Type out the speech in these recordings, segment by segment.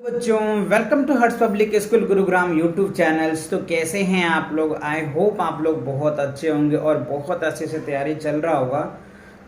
बच्चों, welcome to Harsh public school Gurugram YouTube channels. तो कैसे हैं आप लोग? आई होप आप लोग बहुत अच्छे होंगे और बहुत अच्छे से तैयारी चल रहा होगा।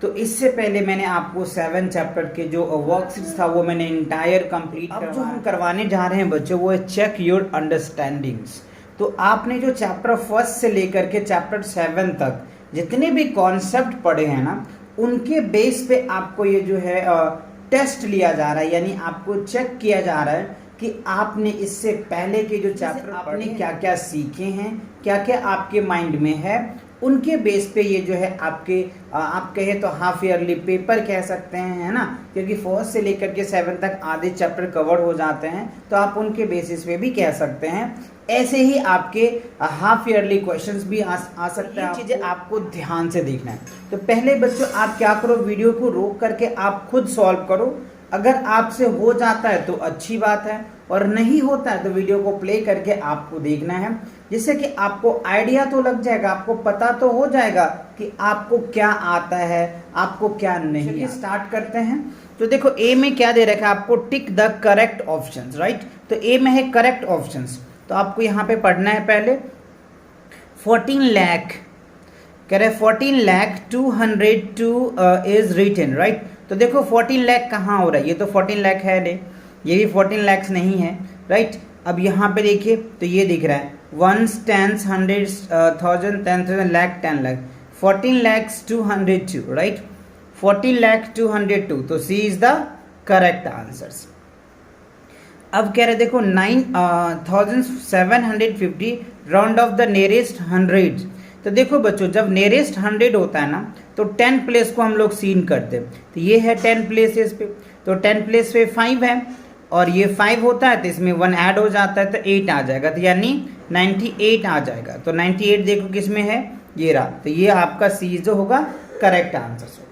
तो इससे पहले मैंने आपको 7 चैप्टर के जो वर्कशीट्स था वो मैंने इंटायर कंप्लीट अब जो हम करवाने जा रहे हैं बच्चों वो है चेक योर अंडरस्टैंडिंग्स। तो आपने जो चैप्टर 1 से लेकर के चैप्टर 7 तक जितने भी कॉन्सेप्ट पढ़े हैं ना, उनके बेस पे आपको ये जो है टेस्ट लिया जा रहा है, यानी आपको चेक किया जा रहा है कि आपने इससे पहले के जो चैप्टर आपने क्या क्या सीखे हैं, क्या क्या आपके माइंड में है, उनके बेस पे ये जो है आपके आप कहे तो हाफ ईयरली पेपर कह सकते हैं, है ना, क्योंकि 4 से लेकर के 7 तक आधे चैप्टर कवर हो जाते हैं, तो आप उनके बेसिस पे भी कह सकते हैं। ऐसे ही आपके हाफ ईयरली क्वेश्चंस भी आ सकते हैं। चीज़ें आपको ध्यान से देखना है। तो पहले बच्चों आप क्या करो, वीडियो को रोक करके आप खुद सॉल्व करो। अगर आपसे हो जाता है तो अच्छी बात है, और नहीं होता है तो वीडियो को प्ले करके आपको देखना है, जिससे कि आपको आइडिया तो लग जाएगा, आपको पता तो हो जाएगा कि आपको क्या आता है, आपको क्या नहीं। स्टार्ट करते हैं। तो देखो ए में क्या दे रखा है आपको, tick the correct options, right. तो ए में है करेक्ट ऑप्शंस। तो आपको यहाँ पे पढ़ना है पहले 14 लाख कह रहे 14 लाख 202 इज रिटन, राइट। तो देखो 14 लाख कहाँ हो रहा है, ये तो 14 लाख है नहीं, ये भी 14 लाख नहीं है, राइट। अब यहाँ पे देखिए तो ये दिख रहा है 1 10 100 1000 10,000 लाख 10 लाख 14 लाख 202, राइट। 14 लाख 202, तो सी इज द करेक्ट आंसर्स। अब कह रहे देखो 9750 राउंड ऑफ द नियरेस्ट 100। तो देखो बच्चों, जब नियरेस्ट 100 होता है ना तो 10 प्लेस को हम लोग सीन करते हैं। तो ये है 10 प्लेसेस पे, तो 10 प्लेस पे 5 है और ये 5 होता है तो इसमें 1 ऐड हो जाता है तो 8 आ जाएगा, तो यानी 98 आ जाएगा। तो 98 देखो किस में है, ये रहा। तो ये आपका सी जो होगा करेक्ट आंसर होगा।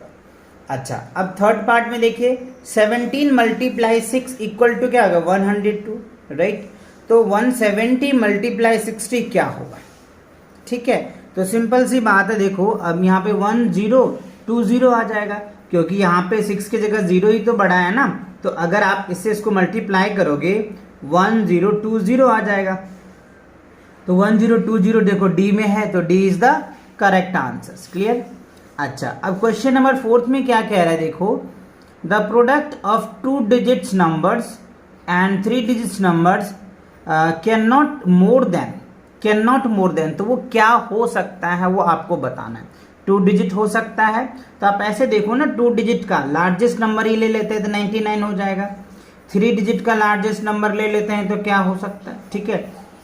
अच्छा, अब थर्ड पार्ट में देखिए 17 × 6 इक्वल टू क्या होगा 102, राइट। तो 170 × 60 क्या होगा, ठीक है। तो सिंपल सी बात है, देखो अब यहाँ पे 1020 आ जाएगा, क्योंकि यहाँ पे 6 की जगह 0 ही तो बढ़ा है ना। तो अगर आप इससे इसको मल्टीप्लाई करोगे 1020 आ जाएगा। तो 1020 देखो डी में है, तो D is the correct answer. Clear. अच्छा, अब क्वेश्चन नंबर 4 में क्या कह रहा है, देखो the product of 2 digits numbers and 3 digits numbers can not more than, तो वो क्या हो सकता है वो आपको बताना है। 2 डिजिट हो सकता है, तो आप ऐसे देखो ना, 2 डिजिट का लार्जेस्ट नंबर ही ले लेते हैं तो 99 हो जाएगा। 3 डिजिट का लार्जेस्ट नंबर ले लेते हैं तो क्या हो सकता है, ठीक है,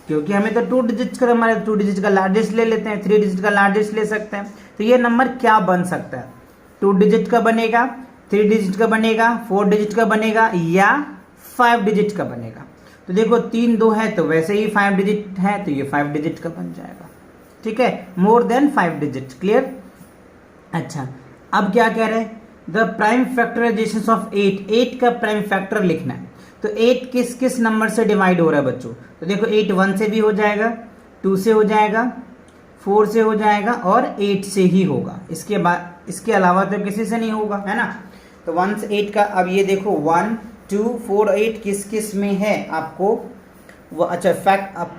क्योंकि हमें तो 2 डिजिट का नंबर है, 2 डिजिट का लार्जेस्ट ले लेते हैं, 3 डिजिट का लार्जेस्ट ले सकते हैं। तो ये नंबर क्या बन सकता है, 2 डिजिट का बनेगा, 3 डिजिट का बनेगा, 4 डिजिट का बनेगा, या 5 डिजिट का बनेगा। तो देखो 3 2 है तो वैसे ही 5 डिजिट है, तो ये 5 डिजिट का बन जाएगा, ठीक है, मोर देन 5 डिजिट। क्लियर। अच्छा, अब क्या कह रहे हैं, द प्राइम फैक्टराइजेशन ऑफ 8 का प्राइम फैक्टर लिखना है। तो 8 किस किस नंबर से डिवाइड हो रहा है बच्चों, तो देखो 8 1 से भी हो जाएगा, 2 से हो जाएगा, 4 से हो जाएगा और 8 से ही होगा। इसके बाद इसके अलावा तो किसी से नहीं होगा, है ना। तो 1 से 8 का, अब ये देखो 1 2 4 8 किस किस में है आपको वो। अच्छा,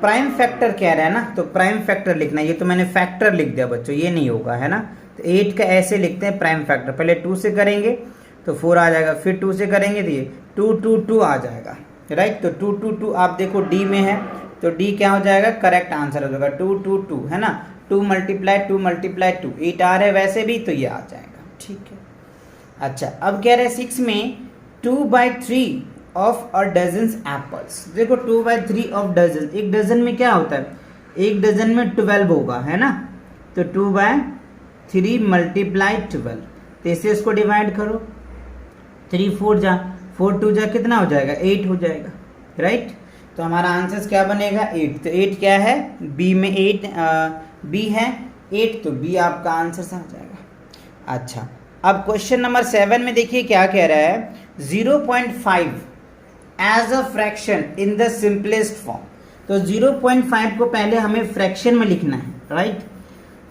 प्राइम फैक्टर कह रहा है ना, तो प्राइम फैक्टर लिखना है। ये तो मैंने फैक्टर लिख दिया बच्चों, ये नहीं होगा, है ना। तो 8 का ऐसे लिखते हैं प्राइम फैक्टर, पहले 2 से करेंगे तो 4 आ जाएगा, फिर 2 से करेंगे तो ये 2 2 2 आ जाएगा, राइट। तो 2 2 2 आप देखो डी में है, तो डी क्या हो जाएगा, करेक्ट आंसर हो जाएगा 2 2 2, है ना। 2 × 2 × 2 8 आ रहा है वैसे भी, तो ये आ जाएगा, ठीक है। अच्छा, अब कह रहे हैं 6 में 2/3 ऑफ अ डजन एप्पल्स। देखो 2/3 ऑफ डजन, एक डजन में क्या होता है, एक डजन में 12 होगा, है ना। तो 2/3 × 12, तो इसे इसको डिवाइड करो, 3 4 जा 4 2 जा कितना हो जाएगा 8 हो जाएगा, राइट। तो हमारा आंसर क्या बनेगा 8। तो 8 क्या है, बी में 8 बी है 8, तो बी आपका आंसर आ जाएगा। अच्छा, अब क्वेश्चन नंबर 7 में देखिए क्या कह रहा है, 0.5 as a fraction in the simplest form. तो 0.5 को पहले हमें फ्रैक्शन में लिखना है, राइट,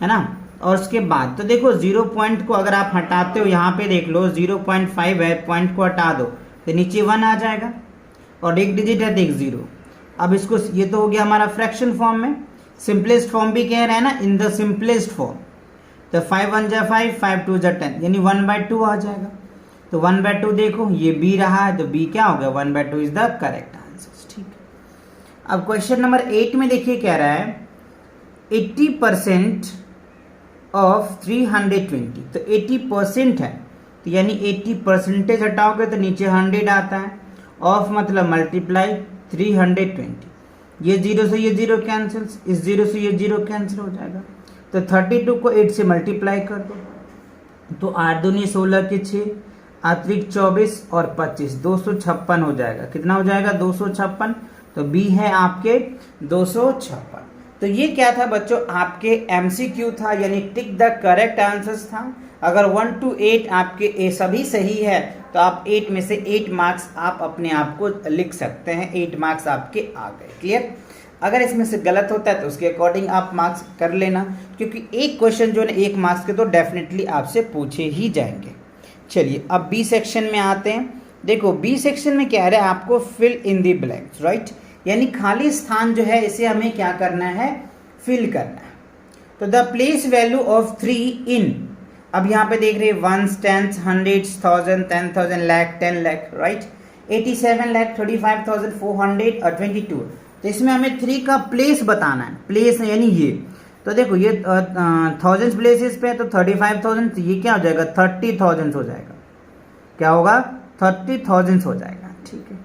है ना। और उसके बाद तो देखो 0 पॉइंट को अगर आप हटाते हो, यहाँ पे देख लो 0.5 है, पॉइंट को हटा दो तो नीचे 1 आ जाएगा, और एक डिजिट है तो एक जीरो। अब इसको, ये तो हो गया हमारा फ्रैक्शन फॉर्म में, सिंपलेस्ट फॉर्म भी कह रहे हैं ना, इन द सिंपलेस्ट फॉर्म। तो 5 1 जा 5, 5 2 जा 10, यानी 1/2 आ जाएगा। तो 1/2 देखो ये बी रहा है, तो बी क्या हो गया, 1/2 इज द करेक्ट आंसर। ठीक है, अब क्वेश्चन नंबर 8 में देखिए कह रहा है 80% ऑफ 320। तो 80% है, तो यानी 80% हटाओगे तो नीचे 100 आता है। ऑफ मतलब मल्टीप्लाई 320, ये जीरो से ये जीरो कैंसिल, इस जीरो से ये जीरो कैंसिल हो जाएगा। तो 32 को 8 से मल्टीप्लाई कर दो, तो 8 दूनी 16 के 6, अतिरिक्त 24 और 25, 256 हो जाएगा। कितना हो जाएगा, 256। तो बी है आपके 256। तो ये क्या था बच्चों, आपके एमसीक्यू था, यानी टिक द करेक्ट आंसर्स था। अगर 1 to 8 आपके ए सभी सही है तो आप 8 में से 8 मार्क्स आप अपने आप को लिख सकते हैं, 8 मार्क्स आपके आ गए। क्लियर। अगर इसमें से गलत होता है तो उसके अकॉर्डिंग आप मार्क्स कर लेना, क्योंकि एक क्वेश्चन जो है 1 मार्क्स के तो डेफिनेटली आपसे पूछे ही जाएंगे। चलिए अब बी सेक्शन में आते हैं। देखो बी सेक्शन में क्या है, आपको fill in the blanks, right, यानी खाली स्थान जो है इसे हमें क्या करना है, फिल करना है। तो the place value of 3 in, अब यहाँ पे देख रहे हैं ones, tens, hundreds, 1000, 10,000, lakh, 10 lakh, right, 87 lakh, 35,422। तो इसमें हमें 3 का प्लेस बताना है, प्लेस यानी ये। तो देखो ये 1000 प्लेसेस पे है, तो 35,000, तो ये क्या हो जाएगा, 30,000 हो जाएगा। क्या होगा, 30,000 हो जाएगा। ठीक है,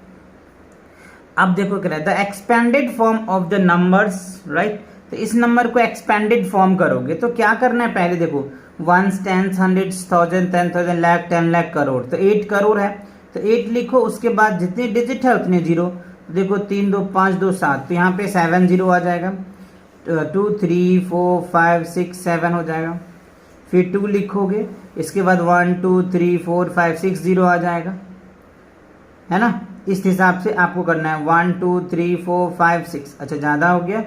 अब देखो क्या है, the expanded form of the numbers, right. तो इस नंबर को एक्सपेंडेड फॉर्म करोगे तो क्या करना है, पहले देखो ones, tens, hundreds, 1000, 10,000, lakh, 10 lakh, crore. तो 8 करोड़ है, तो 8 लिखो, उसके बाद जितने डिजिट है उतने जीरो। देखो 3 2 5 2 7, तो यहाँ पे 7 जीरो आ जाएगा। 2 3 4 5 6 7 हो जाएगा। फिर 2 लिखोगे, इसके बाद 1 2 3 4 5 6 जीरो आ जाएगा, है ना। इस हिसाब से आपको करना है 1 2 3 4 5 6। अच्छा ज़्यादा हो गया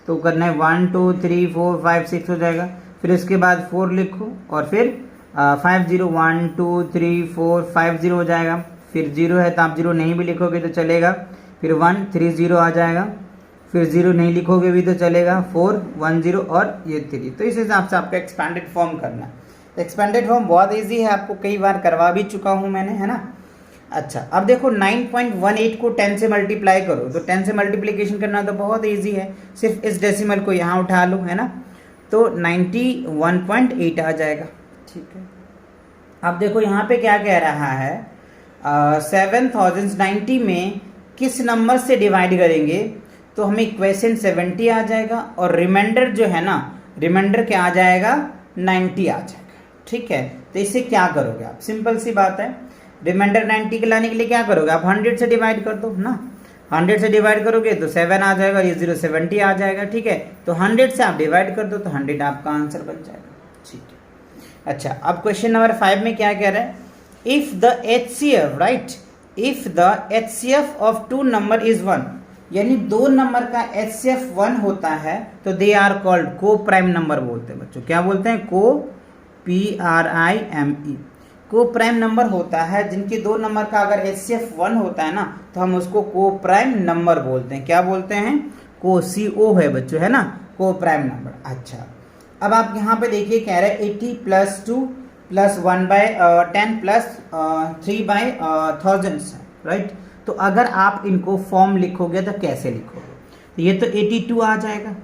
तो करना है 1 2 3 4 5 6 हो जाएगा। फिर इसके बाद 4 लिखो और फिर 5 0, 1 2 3 4 5 0 हो जाएगा। फिर 0 है तो आप 0 नहीं भी लिखोगे तो चलेगा। फिर 1 3 0 आ जाएगा। फिर 0 नहीं लिखोगे भी तो चलेगा, 4 1 0 और ये 3। तो इस हिसाब से आपको एक्सपेंडेड फॉर्म करना है। एक्सपेंडेड फॉर्म बहुत ईजी है, आपको कई बार करवा भी चुका हूँ मैंने, है ना। अच्छा अब देखो 9.18 को 10 से मल्टीप्लाई करो, तो 10 से मल्टीप्लिकेशन करना तो बहुत इजी है, सिर्फ इस डेसिमल को यहाँ उठा लो, है ना। तो 91.8 आ जाएगा। ठीक है, अब देखो यहाँ पे क्या कह रहा है, 7090 में किस नंबर से डिवाइड करेंगे, तो हमें इक्वेशन 70 आ जाएगा और रिमाइंडर जो है ना, रिमाइंडर क्या आ जाएगा, 90 आ जाएगा। ठीक है, तो इसे क्या करोगे आप, सिंपल सी बात है, रिमाइंडर 90 के लाने के लिए क्या करोगे आप, 100 से डिवाइड कर दो ना। 100 से डिवाइड करोगे तो 7 आ जाएगा, ये 0 70 आ जाएगा। ठीक है, तो 100 से आप डिवाइड कर दो तो 100 आपका आंसर बन जाएगा। ठीक है, अच्छा अब क्वेश्चन नंबर 5 में क्या कह रहा है, if the HCF, right, if the HCF of 2 number is 1, यानी 2 नंबर का HCF 1 होता है तो दे आर कॉल्ड को प्राइम नंबर बोलते हैं बच्चों। क्या बोलते हैं, को, PRIME, को प्राइम नंबर होता है। जिनके 2 नंबर का अगर HCF 1 होता है ना तो हम उसको को प्राइम नंबर बोलते हैं। क्या बोलते हैं, को, CO है बच्चों, है ना, को प्राइम नंबर। अच्छा अब आप यहाँ पे देखिए कह रहे हैं 80 + 2 + 1/10 + 3/1000, राइट। तो अगर आप इनको फॉर्म लिखोगे तो कैसे लिखोगे, तो ये तो 82 आ जाएगा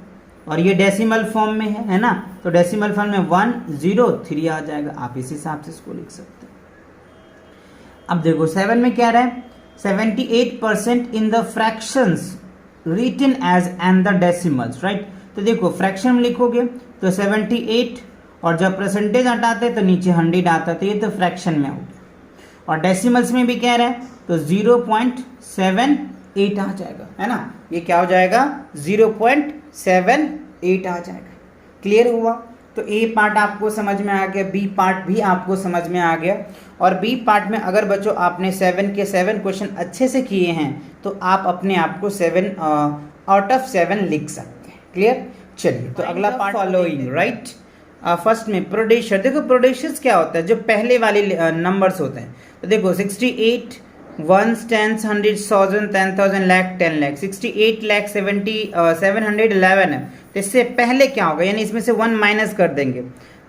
और ये डेसिमल फॉर्म में है ना, तो डेसिमल फॉर्म में 103 आ जाएगा। आप इस हिसाब से इसको लिख सकते हैं। अब देखो 7 में क्या रहा है, 78% in the fractions written as and the decimals, right. तो देखो फ्रैक्शन में लिखोगे तो 78 और जब परसेंटेज हटाते तो नीचे 100 आता है, तो ये तो फ्रैक्शन में हो गया। और डेसिमल्स में भी कह रहा है तो 0.78 आ जाएगा, है ना, ये क्या हो जाएगा, 0.78 आ जाएगा। क्लियर हुआ, तो ए पार्ट आपको समझ में आ गया, बी पार्ट भी आपको समझ में आ गया। और बी पार्ट में अगर बच्चों आपने 7 के 7 क्वेश्चन अच्छे से किए हैं तो आप अपने आप को 7 आउट ऑफ 7 लिख सकते हैं। क्लियर, चलिए तो अगला पार्ट फॉलोइंग, राइट। फर्स्ट में प्रोडेशर, देखो प्रोडेशर्स क्या होता है, जो पहले वाले नंबर्स होते हैं। तो देखो 68 ones, tens, hundred, thousand, 10,000, lakh, 10 lakh, 68 lakh 711 है। तो इससे पहले क्या होगा, यानी इसमें से 1 माइनस कर देंगे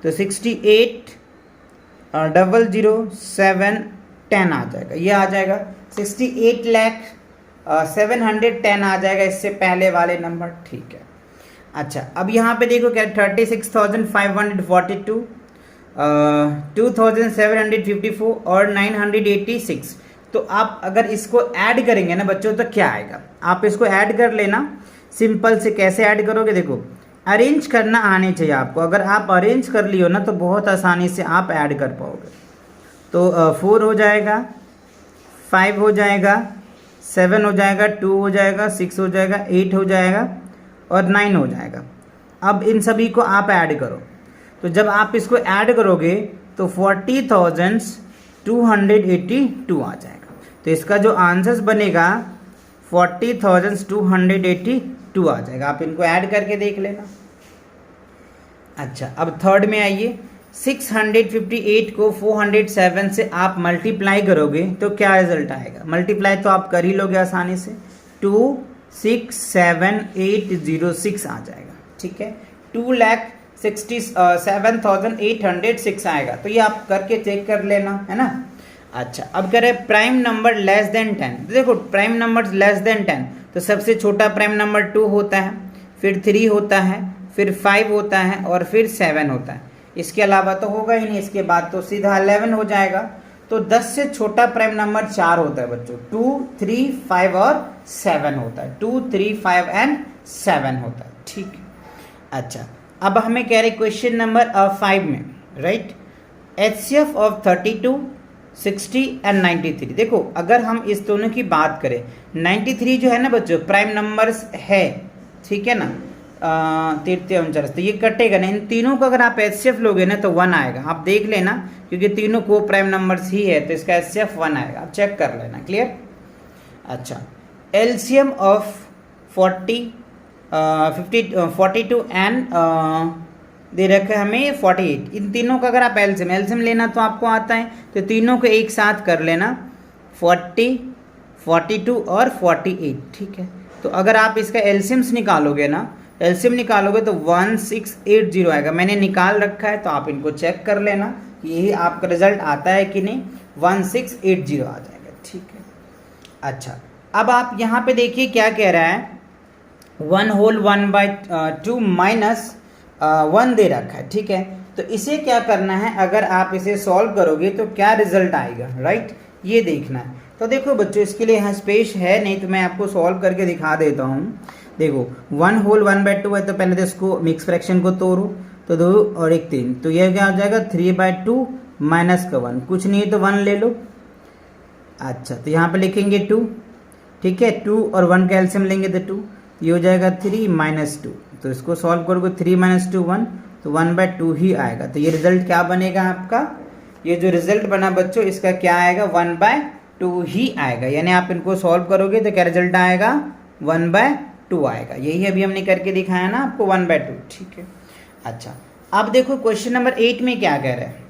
तो 68,007,10 आ जाएगा, ये आ जाएगा 68 लाख 710 आ जाएगा इससे पहले वाले नंबर। ठीक है, अच्छा अब यहाँ पे देखो क्या 36,542, 2,754 और 986। तो आप अगर इसको ऐड करेंगे ना बच्चों तो क्या आएगा, आप इसको ऐड कर लेना सिंपल से। कैसे ऐड करोगे, देखो अरेंज करना आने चाहिए आपको। अगर आप अरेंज कर लियो ना तो बहुत आसानी से आप ऐड कर पाओगे। तो 4 हो जाएगा, 5 हो जाएगा, 7 हो जाएगा, 2 हो जाएगा, 6 हो जाएगा, 8 हो जाएगा और 9 हो जाएगा। अब इन सभी को आप ऐड करो, तो जब आप इसको ऐड करोगे तो 40,282 आ जाएगा। तो इसका जो आंसर बनेगा 40,282 आ जाएगा। आप इनको ऐड करके देख लेना। अच्छा अब थर्ड में आइए, 658 को 407 से आप मल्टीप्लाई करोगे तो क्या रिजल्ट आएगा। मल्टीप्लाई तो आप कर ही लोगे आसानी से, 267,806 आ जाएगा। ठीक है, 2,67,806 आएगा। तो ये आप करके चेक कर लेना, है ना। अच्छा अब करें प्राइम नंबर लेस देन 10। देखो प्राइम नंबर लेस देन 10 तो सबसे छोटा प्राइम नंबर 2 होता है, फिर 3 होता है, फिर 5 होता है और फिर 7 होता है। इसके अलावा तो होगा ही नहीं, इसके बाद तो सीधा 11 हो जाएगा। तो 10 से छोटा प्राइम नंबर 4 होता है बच्चों, 2, 3, 5 और 7 होता है। 2, 3, 5 एंड 7 होता है। ठीक है, अच्छा अब हमें कह रहे क्वेश्चन नंबर 5 में, राइट, HCF ऑफ 32, 60 एंड 93। देखो अगर हम इस दोनों की बात करें, 93 जो है ना बच्चों प्राइम नंबर्स है, ठीक है ना, 43, तो ये कटेगा ना। इन तीनों का अगर आप HCF लोगे ना तो 1 आएगा। आप देख लेना क्योंकि तीनों को प्राइम नंबर्स ही है तो इसका HCF 1 आएगा, आप चेक कर लेना। क्लियर। अच्छा LCM ऑफ 42 एंड दे रखा है हमें 48। इन तीनों का अगर आप एल्सियम लेना तो आपको आता है, तो तीनों को एक साथ कर लेना, 40, 42 और 48। ठीक है, तो अगर आप इसका एल्सियम्स निकालोगे ना, एल्सियम निकालोगे तो 1680 आएगा। मैंने निकाल रखा है तो आप इनको चेक कर लेना कि यही आपका रिजल्ट आता है कि नहीं, 1680 आ जाएगा। ठीक है, अच्छा अब आप यहाँ पे देखिए क्या कह रहा है, 1 होल 1/2 माइनस 1 दे रखा है। ठीक है, तो इसे क्या करना है, अगर आप इसे सॉल्व करोगे तो क्या रिजल्ट आएगा, राइट, ये देखना है। तो देखो बच्चों इसके लिए यहाँ स्पेस है नहीं, तो मैं आपको सॉल्व करके दिखा देता हूँ। देखो 1 होल 1/2 है, तो पहले तो इसको मिक्स फ्रैक्शन को तोड़ो, तो 2 और 1 3, तो यह क्या हो जाएगा 3/2 माइनस का 1, कुछ नहीं है तो 1 ले लो। अच्छा तो यहाँ पे लिखेंगे 2, ठीक है, 2 और 1 का एल्सियम लेंगे तो 2, ये हो जाएगा 3 माइनस 2, तो इसको सॉल्व करोगे 3 माइनस 2 1, तो 1/2 ही आएगा। तो ये रिजल्ट क्या बनेगा आपका, ये जो रिजल्ट बना बच्चों इसका क्या आएगा, 1/2 ही आएगा। यानी आप इनको सॉल्व करोगे तो क्या रिजल्ट आएगा, 1/2 आएगा। यही अभी हमने करके दिखाया ना आपको, 1/2। ठीक है, अच्छा अब देखो क्वेश्चन नंबर 8 में क्या कह रहा है,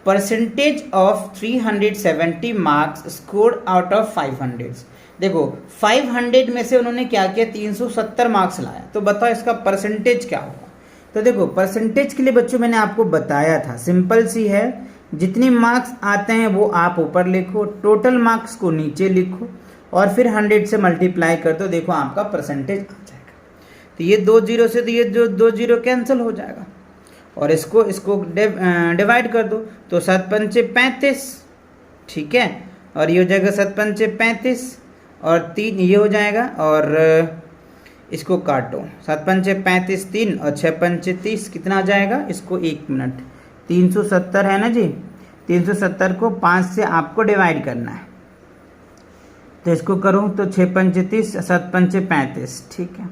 percentage of 370 marks scored out of 500। देखो 500 में से उन्होंने क्या किया, 370 मार्क्स लाया, तो बताओ इसका परसेंटेज क्या होगा। तो देखो परसेंटेज के लिए बच्चों मैंने आपको बताया था, सिंपल सी है, जितने मार्क्स आते हैं वो आप ऊपर लिखो, टोटल मार्क्स को नीचे लिखो और फिर 100 से मल्टीप्लाई कर दो, देखो आपका परसेंटेज आ जाएगा। तो ये 2 0 से तो ये जो 2 0 कैंसिल हो जाएगा और इसको डिवाइड कर दो, तो 7 पंचे 35, ठीक है, और ये हो जाएगा 7 पंचे 35 और 3 ये हो जाएगा, और इसको काटो, 7 पंचे 35 3 और 6 पंचे 30, कितना आ जाएगा, इसको 1 मिनट, 370 है ना जी, 370 को 5 से आपको डिवाइड करना है, तो इसको करूँ तो 6 पंचे 30, 7 पंचे 35, ठीक है,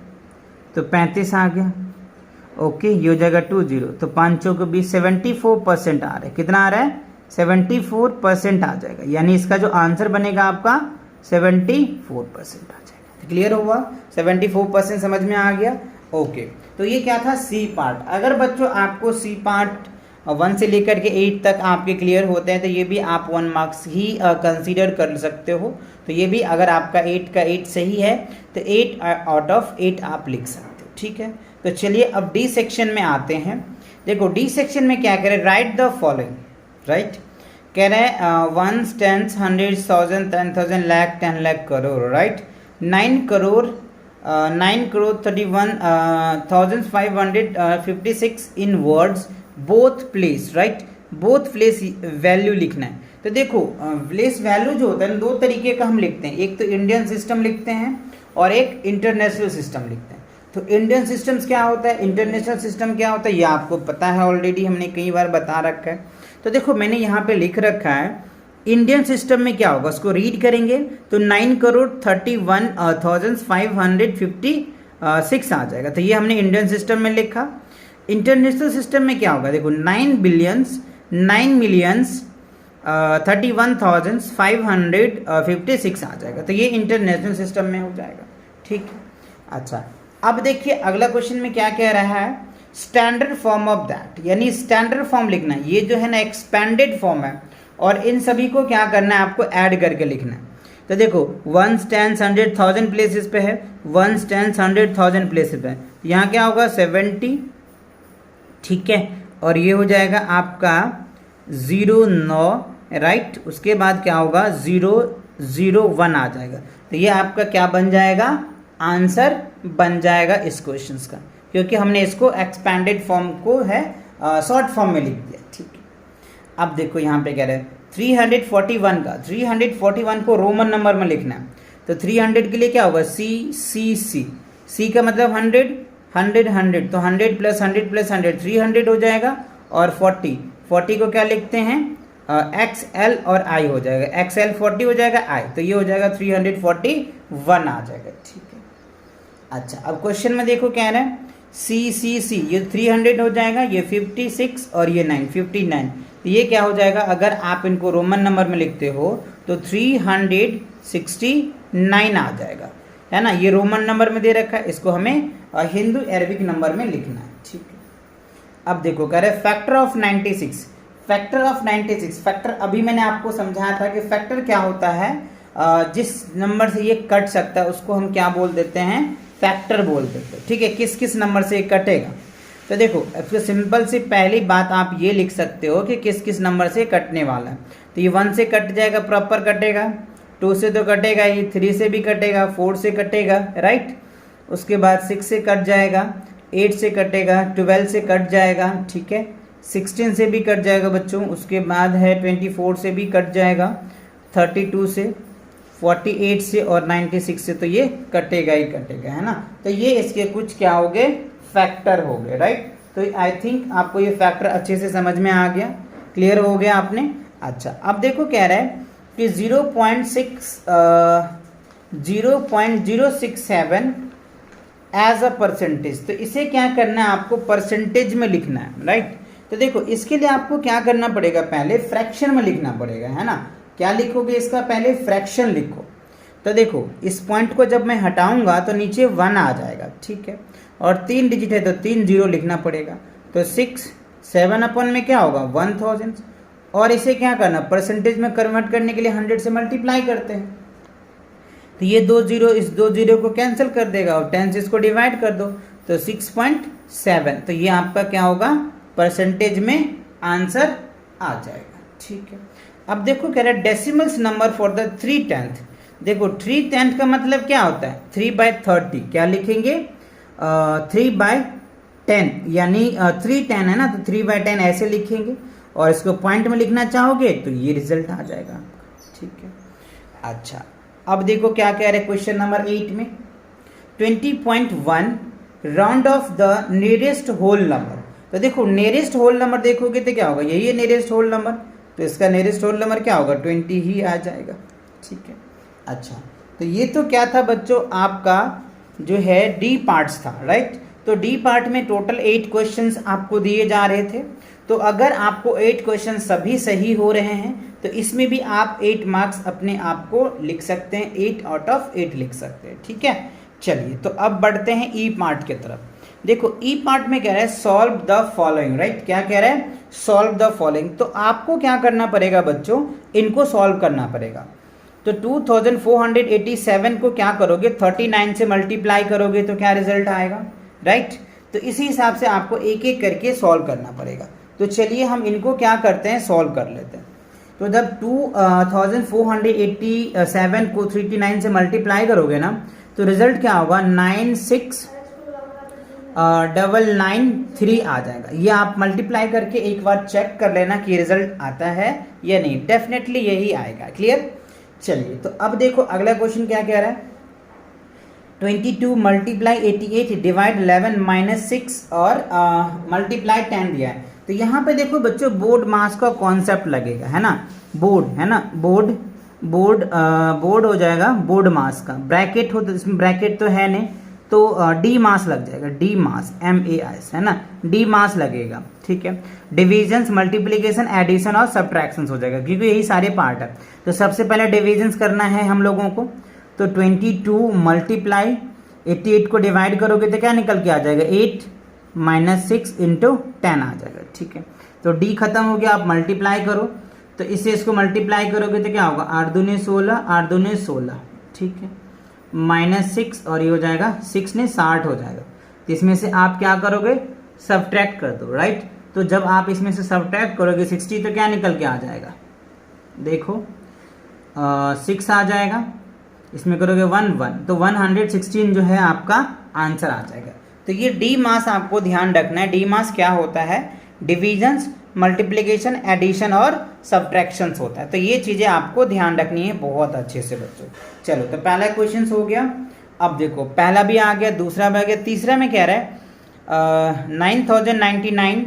तो 35 आ गया। ओके, ये हो जाएगा 2 0, तो 5 को भी 74% आ रहा है, कितना आ रहा है, 74% आ जाएगा। यानी इसका जो आंसर बनेगा आपका 74% आ जाएगा। क्लियर हुआ, 74% समझ में आ गया। ओके, तो ये क्या था सी पार्ट। अगर बच्चों आपको सी पार्ट 1 से लेकर के 8 तक आपके क्लियर होते हैं तो ये भी आप 1 मार्क्स ही कंसीडर कर सकते हो। तो ये भी अगर आपका 8 का 8 सही है तो 8 आउट ऑफ 8 आप लिख सकते हो। ठीक है, तो चलिए अब डी सेक्शन में आते हैं। देखो डी सेक्शन में क्या करें, राइट द फॉलोइंग, राइट कह रहे हैं 1 10 100 1000 10,000 lakh 10 lakh crore, right 9 crore 31,556 in words both place, write both place value लिखना है। तो देखो प्लेस वैल्यू जो होता है दो तरीके का हम लिखते हैं, एक तो इंडियन सिस्टम लिखते हैं और एक इंटरनेशनल सिस्टम लिखते हैं। तो इंडियन सिस्टम्स क्या होता है, इंटरनेशनल सिस्टम क्या होता है, ये आपको पता है ऑलरेडी, हमने कई बार बता रखा है। तो देखो मैंने यहाँ पे लिख रखा है इंडियन सिस्टम में क्या होगा, उसको रीड करेंगे तो 9 करोड़ 31,556 आ जाएगा। तो ये हमने इंडियन सिस्टम में लिखा। इंटरनेशनल सिस्टम में क्या होगा, देखो 9 मिलियंस 31,556 आ जाएगा। तो ये इंटरनेशनल सिस्टम में हो जाएगा। ठीक है, अच्छा अब देखिए अगला क्वेश्चन में क्या कह रहा है, स्टैंडर्ड फॉर्म ऑफ दैट, यानी स्टैंडर्ड फॉर्म लिखना है। ये जो है ना एक्सपेंडेड फॉर्म है और इन सभी को क्या करना है, आपको ऐड करके लिखना है। तो देखो 1 10 100 1000 प्लेसेस पे है, 1 10 100 1000 प्लेसेस पे है, यहाँ क्या होगा 70, ठीक है, और ये हो जाएगा आपका 09, राइट। उसके बाद क्या होगा 001 आ जाएगा। तो ये आपका क्या बन जाएगा, आंसर बन जाएगा इस क्वेश्चन का, क्योंकि हमने इसको एक्सपेंडेड फॉर्म को है शॉर्ट फॉर्म में लिख दिया। ठीक है, अब देखो यहाँ पे कह रहे हैं 341 को रोमन नंबर में लिखना है। तो 300 के लिए क्या होगा, सी का मतलब 100 तो 100 प्लस 100 प्लस 100 300 हो जाएगा। और 40 को क्या लिखते हैं, XL और I हो जाएगा, XL 40 हो जाएगा, I तो ये हो जाएगा 341 आ जाएगा। ठीक है, अच्छा अब क्वेश्चन में देखो क्या रहा है, C ये 300 हो जाएगा, ये 56 और ये 9 59। तो ये क्या हो जाएगा, अगर आप इनको रोमन नंबर में लिखते हो तो 369 आ जाएगा, है ना। ये रोमन नंबर में दे रखा है, इसको हमें हिंदू अरबिक नंबर में लिखना है। ठीक है, अब देखो कह रहे फैक्टर ऑफ 96, फैक्टर अभी मैंने आपको समझाया था कि फैक्टर क्या होता है, जिस नंबर से ये कट सकता है उसको हम क्या बोल देते हैं, फैक्टर बोल देते हैं। ठीक है, किस किस नंबर से ये कटेगा। तो देखो इसको सिंपल सी पहली बात आप ये लिख सकते हो कि किस किस नंबर से कटने वाला है। तो ये 1 से कट जाएगा, प्रॉपर कटेगा, 2 से तो कटेगा ही, 3 से भी कटेगा, 4 से कटेगा, राइट। उसके बाद 6 से कट जाएगा, 8 से कटेगा, 12 से कट जाएगा, ठीक है, 16 से भी कट जाएगा बच्चों। उसके बाद है 24 से भी कट जाएगा, 32 से, 48 से और 96 से, तो ये कटेगा ही कटेगा, है ना। तो ये इसके कुछ क्या हो गए, फैक्टर हो गए, राइट। तो आई थिंक आपको ये फैक्टर अच्छे से समझ में आ गया, क्लियर हो गया आपने। अच्छा अब देखो कह रहा है कि 0.067 एज अ परसेंटेज। तो इसे क्या करना है, आपको परसेंटेज में लिखना है, राइट। तो देखो इसके लिए आपको क्या करना पड़ेगा, पहले फ्रैक्शन में लिखना पड़ेगा, है ना। क्या लिखोगे इसका, पहले फ्रैक्शन लिखो। तो देखो इस पॉइंट को जब मैं हटाऊंगा तो नीचे 1 आ जाएगा, ठीक है, और 3 डिजिट है तो 3 0 लिखना पड़ेगा। तो 7 अपन में क्या होगा 1000, और इसे क्या करना, परसेंटेज में कन्वर्ट करने के लिए 100 से मल्टीप्लाई करते हैं। तो ये 2 0 इस 2 0 को कैंसिल कर देगा और 10 से इसको डिवाइड कर दो तो 6.7। तो ये आपका क्या होगा, परसेंटेज में आंसर आ जाएगा। ठीक है, अब देखो कह रहा है डेसिमल्स नंबर फॉर द 3/10। देखो 3/10 का मतलब क्या होता है, 3/30। क्या लिखेंगे, 3/10, यानी 3/10 है ना, तो 3/10 ऐसे लिखेंगे। और इसको पॉइंट में लिखना चाहोगे तो ये रिजल्ट आ जाएगा आपका। ठीक है, अच्छा अब देखो क्या कह रहे हैं क्वेश्चन नंबर 8 में, 20.1 round off the nearest whole number. तो देखो नियरेस्ट होल नंबर देखोगे तो क्या होगा, यही है नियरेस्ट होल नंबर, तो इसका नियरेस्ट होल नंबर क्या होगा, 20 ही आ जाएगा। ठीक है, अच्छा तो ये तो क्या था बच्चों, आपका जो है डी पार्ट्स था, राइट। तो डी पार्ट में टोटल 8 क्वेश्चंस आपको दिए जा रहे थे। तो अगर आपको 8 क्वेश्चन सभी सही हो रहे हैं तो इसमें भी आप 8 मार्क्स अपने आप को लिख सकते हैं, 8 आउट ऑफ 8 लिख सकते हैं। ठीक है, चलिए तो अब बढ़ते हैं ई पार्ट की तरफ। देखो ई पार्ट में कह रहा है सॉल्व द फॉलोइंग, राइट। क्या कह रहा है, सॉल्व द फॉलोइंग। तो आपको क्या करना पड़ेगा बच्चों, इनको सॉल्व करना पड़ेगा। तो 2487 को क्या करोगे, 39 से मल्टीप्लाई करोगे तो क्या रिजल्ट आएगा, राइट। तो इसी हिसाब से आपको एक एक करके सॉल्व करना पड़ेगा। तो चलिए हम इनको क्या करते हैं, सॉल्व कर लेते हैं। तो जब 2487 को 39 से मल्टीप्लाई करोगे ना तो रिजल्ट क्या होगा, 96993 आ जाएगा। ये आप मल्टीप्लाई करके एक बार चेक कर लेना कि रिजल्ट आता है या नहीं, डेफिनेटली यही आएगा। क्लियर। चलिए तो अब देखो अगला क्वेश्चन क्या कह रहा है, 22 मल्टीप्लाई 88 डिवाइड 11 माइनस 6 और मल्टीप्लाई 10 दिया है। तो यहाँ पे देखो बच्चों बोर्ड मास का कॉन्सेप्ट लगेगा, है ना, बोर्ड है ना, बोर्ड हो जाएगा बोर्ड मास का, ब्रैकेट हो तो इसमें ब्रैकेट तो है नहीं तो डी मास लग जाएगा, डी मास MAS है ना, डी मास लगेगा, ठीक है। डिविजन्स, मल्टीप्लिकेशन, एडिशन और सब्ट्रैक्शन हो जाएगा क्योंकि यही सारे पार्ट है। तो सबसे पहले डिविजन्स करना है हम लोगों को। तो 22 मल्टीप्लाई 88 को डिवाइड करोगे तो क्या निकल के आ जाएगा, 8 माइनस 6 इंटू 10 आ जाएगा, ठीक है। तो डी खत्म हो गया, आप मल्टीप्लाई करो। तो इससे इसको मल्टीप्लाई करोगे तो क्या होगा, 8 दूने 16, 8 दूने 16, ठीक है, माइनस 6 और ये हो जाएगा 6 ने 60 हो जाएगा। तो इसमें से आप क्या करोगे, सब्ट्रैक्ट कर दो, राइट। तो जब आप इसमें से सब्ट्रैक्ट करोगे 60 तो क्या निकल के आ जाएगा, देखो 6 आ जाएगा, इसमें करोगे 1 तो 116 जो है आपका आंसर आ जाएगा। तो ये डी मास आपको ध्यान रखना है। डी मास क्या होता है, डिविजन्स, मल्टीप्लिकेशन, एडिशन और सब्ट्रैक्शंस होता है। तो ये चीज़ें आपको ध्यान रखनी है बहुत अच्छे से बच्चों। चलो तो पहला क्वेश्चन हो गया। अब देखो पहला भी आ गया, दूसरा भी आ गया, तीसरा में कह रहा है 9099,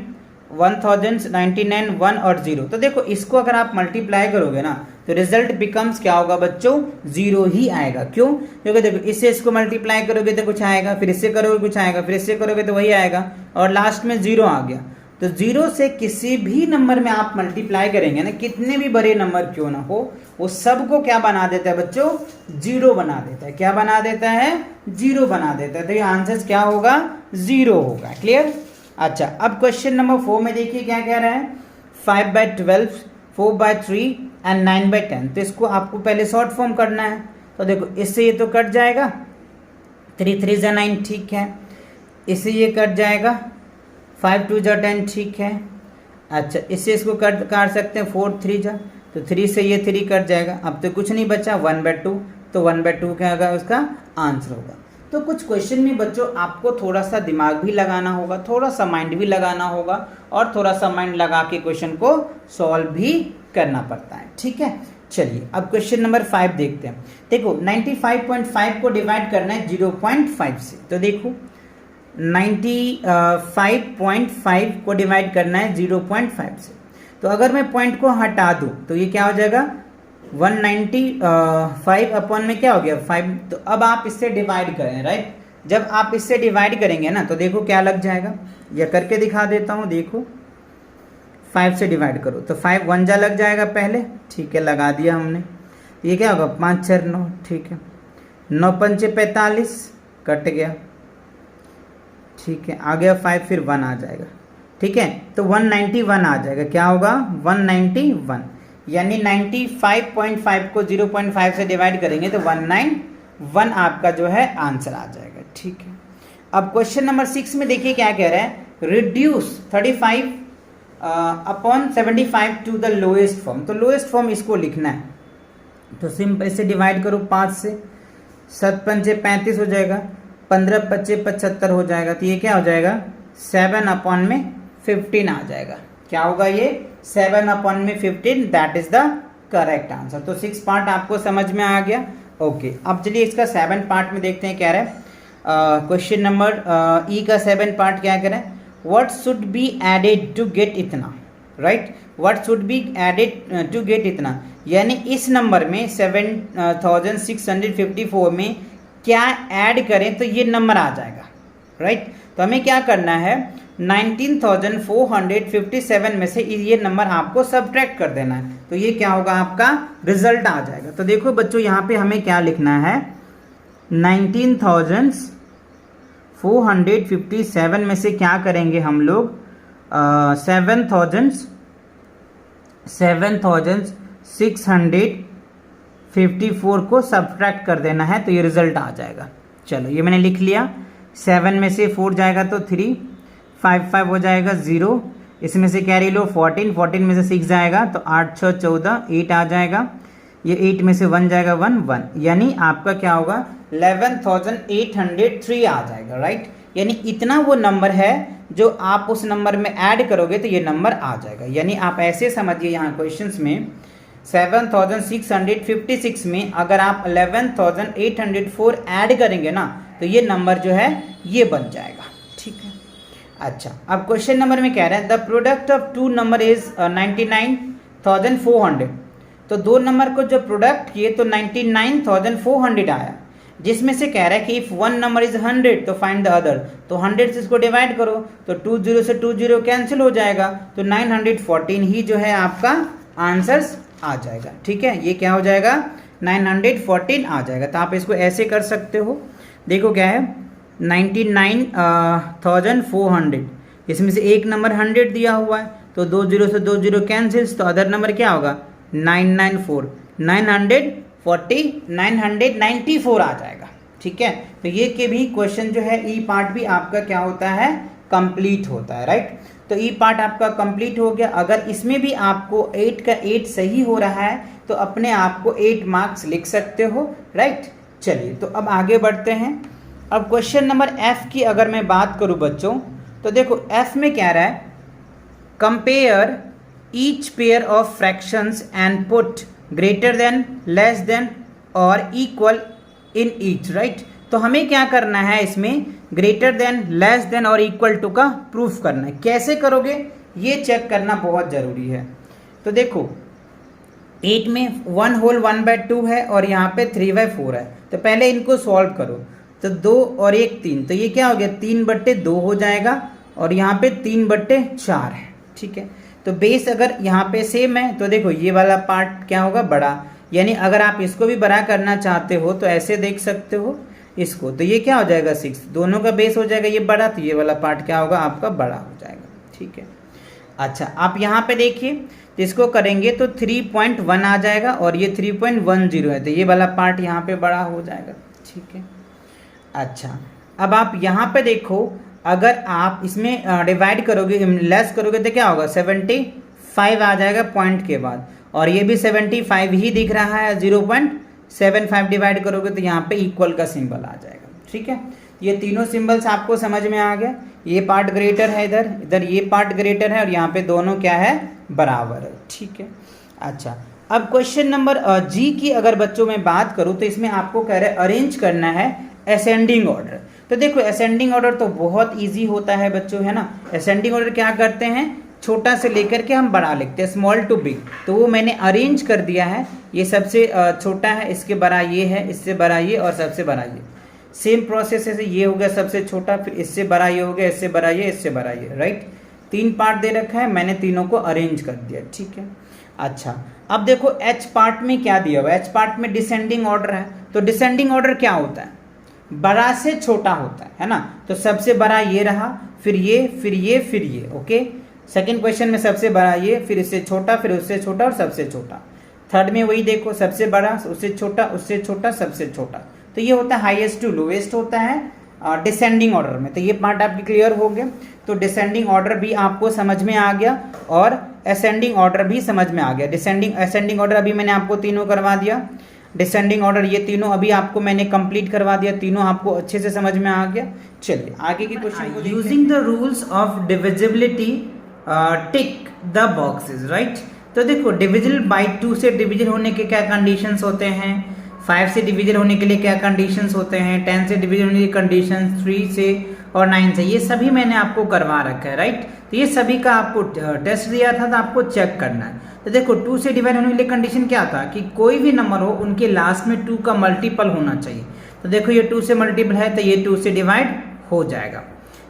1099, 1 और 0। तो देखो इसको अगर आप मल्टीप्लाई करोगे ना तो रिजल्ट बिकम्स क्या होगा बच्चों, 0 ही आएगा। क्यों, क्योंकि देखो इससे इसको मल्टीप्लाई करोगे तो कुछ आएगा, फिर इससे करोगे कुछ आएगा, फिर इससे करोगे तो वही आएगा और लास्ट में 0 आ गया। तो 0 से किसी भी नंबर में आप मल्टीप्लाई करेंगे ना, कितने भी बड़े नंबर क्यों ना हो, वो सबको क्या बना देता है बच्चों, 0 बना देता है। क्या बना देता है, 0 बना देता है। तो ये आंसर क्या होगा, 0 होगा। क्लियर। अच्छा अब क्वेश्चन नंबर 4 में देखिए क्या कह रहा है, 5/12, 4/3 एंड 9/10। तो इसको आपको पहले शॉर्ट फॉर्म करना है। तो देखो इससे ये तो कट जाएगा, 3 3 जा 9, ठीक है। इससे ये कट जाएगा, 5 2 जा 10, ठीक है। अच्छा इससे इसको काट सकते हैं, 4 3 जा, तो 3 से ये 3 कट जाएगा। अब तो कुछ नहीं बचा, 1/2, तो 1/2 क्या होगा उसका आंसर होगा। तो कुछ क्वेश्चन में बच्चों आपको थोड़ा सा दिमाग भी लगाना होगा, थोड़ा सा माइंड भी लगाना होगा और थोड़ा सा माइंड लगा के क्वेश्चन को सॉल्व भी करना पड़ता है, ठीक है। चलिए अब क्वेश्चन नंबर 5 देखते हैं। देखो 95.5 को डिवाइड करना है 0.5 से। तो देखो 95.5 को डिवाइड करना है 0.5 से। तो अगर मैं पॉइंट को हटा दूं तो ये क्या हो जाएगा, 195 अपॉन में क्या हो गया 5। तो अब आप इससे डिवाइड करें, राइट। जब आप इससे डिवाइड करेंगे ना तो देखो क्या लग जाएगा, या करके दिखा देता हूँ। देखो 5 से डिवाइड करो तो 5 1 जा लग जाएगा पहले, ठीक है, लगा दिया हमने। ये क्या होगा, 5 4 9, ठीक है, 9 5 45, कट गया, ठीक है, आ गया 5, फिर 1 आ जाएगा, ठीक है। तो 191 आ जाएगा, क्या होगा 191, यानी 95.5 को 0.5 से डिवाइड करेंगे तो 191 आपका जो है आंसर आ जाएगा, ठीक है। अब क्वेश्चन नंबर 6 में देखिए क्या कह रहा है, reduce 35 upon 75 to the lowest form. तो लोएस्ट फॉर्म इसको लिखना है, तो सिंपल से डिवाइड करो 5 से, 7 5 35 हो जाएगा, 15 25 75 हो जाएगा। तो ये क्या हो जाएगा, 7 अपॉन में 15 आ जाएगा। क्या होगा ये, 7 अपॉन में 15, that is the correct answer. तो 6 पार्ट आपको समझ में आ गया। ओके अब चलिए इसका 7 पार्ट में देखते हैं क्या रहा है। क्वेश्चन नंबर ई का 7 पार्ट क्या कह रहा है, what should be added to get इतना, right. What should be added to get इतना, यानी इस नंबर में 7654 में क्या ऐड करें तो ये नंबर आ जाएगा, राइट। तो हमें क्या करना है, 19457 में से ये नंबर आपको सब्ट्रैक्ट कर देना है। तो ये क्या होगा, आपका रिजल्ट आ जाएगा। तो देखो बच्चों यहाँ पे हमें क्या लिखना है, 19457 में से क्या करेंगे हम लोग, 7,654 को सब्ट्रैक्ट कर देना है तो ये रिजल्ट आ जाएगा। चलो ये मैंने लिख लिया। 7 में से 4 जाएगा तो 3, 5 हो जाएगा 0, इसमें से कैरी लो 14 में से 6 जाएगा तो 8 6 14, 8 आ जाएगा। ये 8 में से 1 जाएगा 1, यानी आपका क्या होगा 11,803 आ जाएगा, राइट। यानी इतना वो नंबर है जो आप उस नंबर में ऐड करोगे तो ये नंबर आ जाएगा। यानी आप ऐसे समझिए यहाँ क्वेश्चंस में 7,656 में अगर आप 11,804 ऐड करेंगे ना तो ये नंबर जो है ये बन जाएगा, ठीक है। अच्छा, अब क्वेश्चन नंबर में कह रहे हैं the product of two number is 99,400। तो दो नंबर को जो प्रोडक्ट किए तो 99,400 आया, जिसमें से कह रहा है कि इफ वन नंबर इज 100 तो फाइंड द अदर। तो 100 से इसको डिवाइड करो तो 20 से 20 कैंसिल हो जाएगा तो 914 ही जो है आपका आंसर्स आ जाएगा, ठीक है। ये क्या हो जाएगा 914 आ जाएगा। तो आप इसको ऐसे कर सकते हो, देखो क्या है 99,400, इसमें से एक नंबर 100 दिया हुआ है तो 20 से 20 कैंसिल्स तो अदर नंबर क्या होगा 994, 994 आ जाएगा, ठीक है। तो ये के भी क्वेश्चन जो है ई पार्ट भी आपका क्या होता है कंप्लीट होता है, राइट। तो ई पार्ट आपका कंप्लीट हो गया। अगर इसमें भी आपको 8 का 8 सही हो रहा है तो अपने आप को 8 मार्क्स लिख सकते हो, राइट। चलिए तो अब आगे बढ़ते हैं। अब क्वेश्चन नंबर एफ की अगर मैं बात करूं बच्चों तो देखो एफ में क्या रहा है compare each pair of fractions and put greater than, less than और इक्वल इन ईच, राइट। तो हमें क्या करना है इसमें ग्रेटर देन, लेस देन और इक्वल टू का प्रूफ करना है। कैसे करोगे ये चेक करना बहुत ज़रूरी है। तो देखो 8 में 1 होल 1/2 है और यहाँ पे 3/4 है, तो पहले इनको सॉल्व करो। तो 2 और 1 3, तो ये क्या हो गया 3/2 हो जाएगा और यहाँ पे 3/4 है, ठीक है। तो बेस अगर यहाँ पे सेम है तो देखो ये वाला पार्ट क्या होगा बड़ा, यानी अगर आप इसको भी बड़ा करना चाहते हो तो ऐसे देख सकते हो इसको, तो ये क्या हो जाएगा 6, दोनों का बेस हो जाएगा ये बड़ा, तो ये वाला पार्ट क्या होगा आपका बड़ा हो जाएगा, ठीक है। अच्छा, आप यहाँ पे देखिए तो इसको करेंगे तो 3.1 आ जाएगा और ये 3.10 है, तो ये वाला पार्ट यहाँ पे बड़ा हो जाएगा, ठीक है। अच्छा, अब आप यहाँ पे देखो अगर आप इसमें डिवाइड करोगे, लेस करोगे तो क्या होगा 75 आ जाएगा पॉइंट के बाद, और ये भी 75 ही दिख रहा है। 0.75 डिवाइड करोगे तो यहाँ पे इक्वल का सिंबल आ जाएगा, ठीक है। ये तीनों सिंबल्स आपको समझ में आ गया। ये पार्ट ग्रेटर है, इधर ये पार्ट ग्रेटर है और यहाँ पे दोनों क्या है बराबर है, ठीक है। अच्छा, अब क्वेश्चन नंबर जी की अगर बच्चों में बात करूँ तो इसमें आपको कह रहे अरेंज करना है असेंडिंग ऑर्डर। तो देखो असेंडिंग ऑर्डर तो बहुत इजी होता है बच्चों, है ना। असेंडिंग ऑर्डर क्या करते हैं छोटा से लेकर के हम बड़ा लिखते हैं, स्मॉल टू बिग। तो वो मैंने अरेंज कर दिया है, ये सबसे छोटा है, इसके बड़ा ये है, इससे बड़ा ये और सबसे बड़ा ये। सेम प्रोसेस है, ये हो गया सबसे छोटा, फिर इससे बड़ा ये हो गया, इससे बड़ा ये, इससे बड़ा ये, राइट। 3 पार्ट दे रखा है, मैंने तीनों को अरेंज कर दिया, ठीक है। अच्छा, अब देखो एच पार्ट में क्या दिया हुआ है। एच पार्ट में डिसेंडिंग ऑर्डर है। तो डिसेंडिंग ऑर्डर क्या होता है बड़ा से छोटा होता है ना। तो सबसे बड़ा ये रहा, फिर ये, फिर ये, फिर ये, ओके। सेकंड क्वेश्चन में सबसे बड़ा ये, फिर इससे छोटा, फिर उससे छोटा और सबसे छोटा। थर्ड में वही देखो सबसे बड़ा, उससे छोटा, उससे छोटा, सबसे छोटा। तो ये होता है हाईएस्ट टू लोएस्ट होता है डिसेंडिंग ऑर्डर में। तो ये पार्ट आपकी क्लियर हो गया। तो डिसेंडिंग ऑर्डर भी आपको समझ में आ गया और असेंडिंग ऑर्डर भी समझ में आ गया। डिसेंडिंग असेंडिंग ऑर्डर अभी मैंने आपको तीनों करवा दिया। डिसेंडिंग ऑर्डर ये तीनों अभी आपको मैंने कंप्लीट करवा दिया, तीनों आपको अच्छे से समझ में आ गया। चलिए आगे की क्वेश्चन को using the rules of divisibility tick the boxes, right. तो देखो डिविजिबल बाय 2 से डिविजन होने के क्या कंडीशंस होते हैं, 5 से डिविजन होने के लिए क्या कंडीशंस होते हैं, 10 से डिविजन होने की कंडीशन, 3 से और 9 से, ये सभी मैंने आपको करवा रखा है, राइट। तो ये सभी का आपको टेस्ट दिया था तो आपको चेक करना है। तो देखो 2 से डिवाइड होने के लिए कंडीशन क्या था कि कोई भी नंबर हो उनके लास्ट में 2 का मल्टीपल होना चाहिए। तो देखो ये 2 से मल्टीपल है तो ये 2 से डिवाइड हो जाएगा।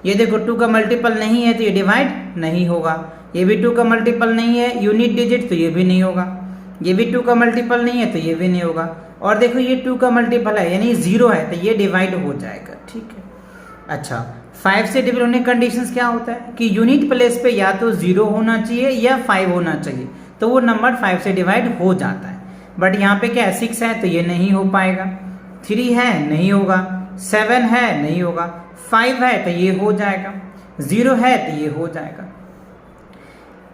ये देखो 2 का मल्टीपल नहीं है तो ये डिवाइड नहीं होगा। ये भी 2 का मल्टीपल नहीं है यूनिट डिजिट, तो ये भी नहीं होगा। ये भी 2 का मल्टीपल नहीं है तो ये भी नहीं होगा। और देखो ये 2 का मल्टीपल है यानी 0 है तो ये डिवाइड हो जाएगा, ठीक है। अच्छा, 5 से डिवाइड होने कंडीशंस क्या होता है कि यूनिट प्लेस पे या तो 0 होना चाहिए या 5 होना चाहिए, तो वो नंबर 5 से डिवाइड हो जाता है। बट यहाँ पे क्या है 6 है तो ये नहीं हो पाएगा, 3 है नहीं होगा, 7 है नहीं होगा, 5 है तो ये हो जाएगा, 0 है तो ये हो जाएगा।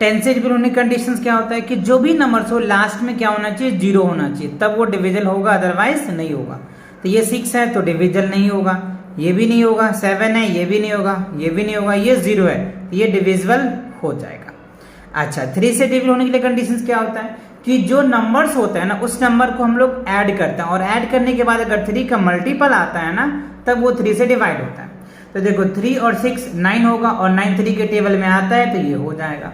10 से डिवाइड होने कंडीशंस क्या होता है कि जो भी नंबर्स हो लास्ट में क्या होना चाहिए 0 होना चाहिए, तब वो डिविजल होगा, अदरवाइज नहीं होगा। तो ये 6 है तो डिविजल नहीं होगा, ये भी नहीं होगा, 7 है ये भी नहीं होगा, ये भी नहीं होगा, ये 0 है तो ये डिविजिबल हो जाएगा। अच्छा 3 से डिवाइड होने के लिए कंडीशंस क्या होता है कि जो नंबर्स होते हैं ना उस नंबर को हम लोग ऐड करते हैं, और ऐड करने के बाद अगर 3 का मल्टीपल आता है ना तब वो 3 से डिवाइड होता है। तो देखो 3 और 6 9 होगा, और 9 3 के टेबल में आता है तो ये हो जाएगा।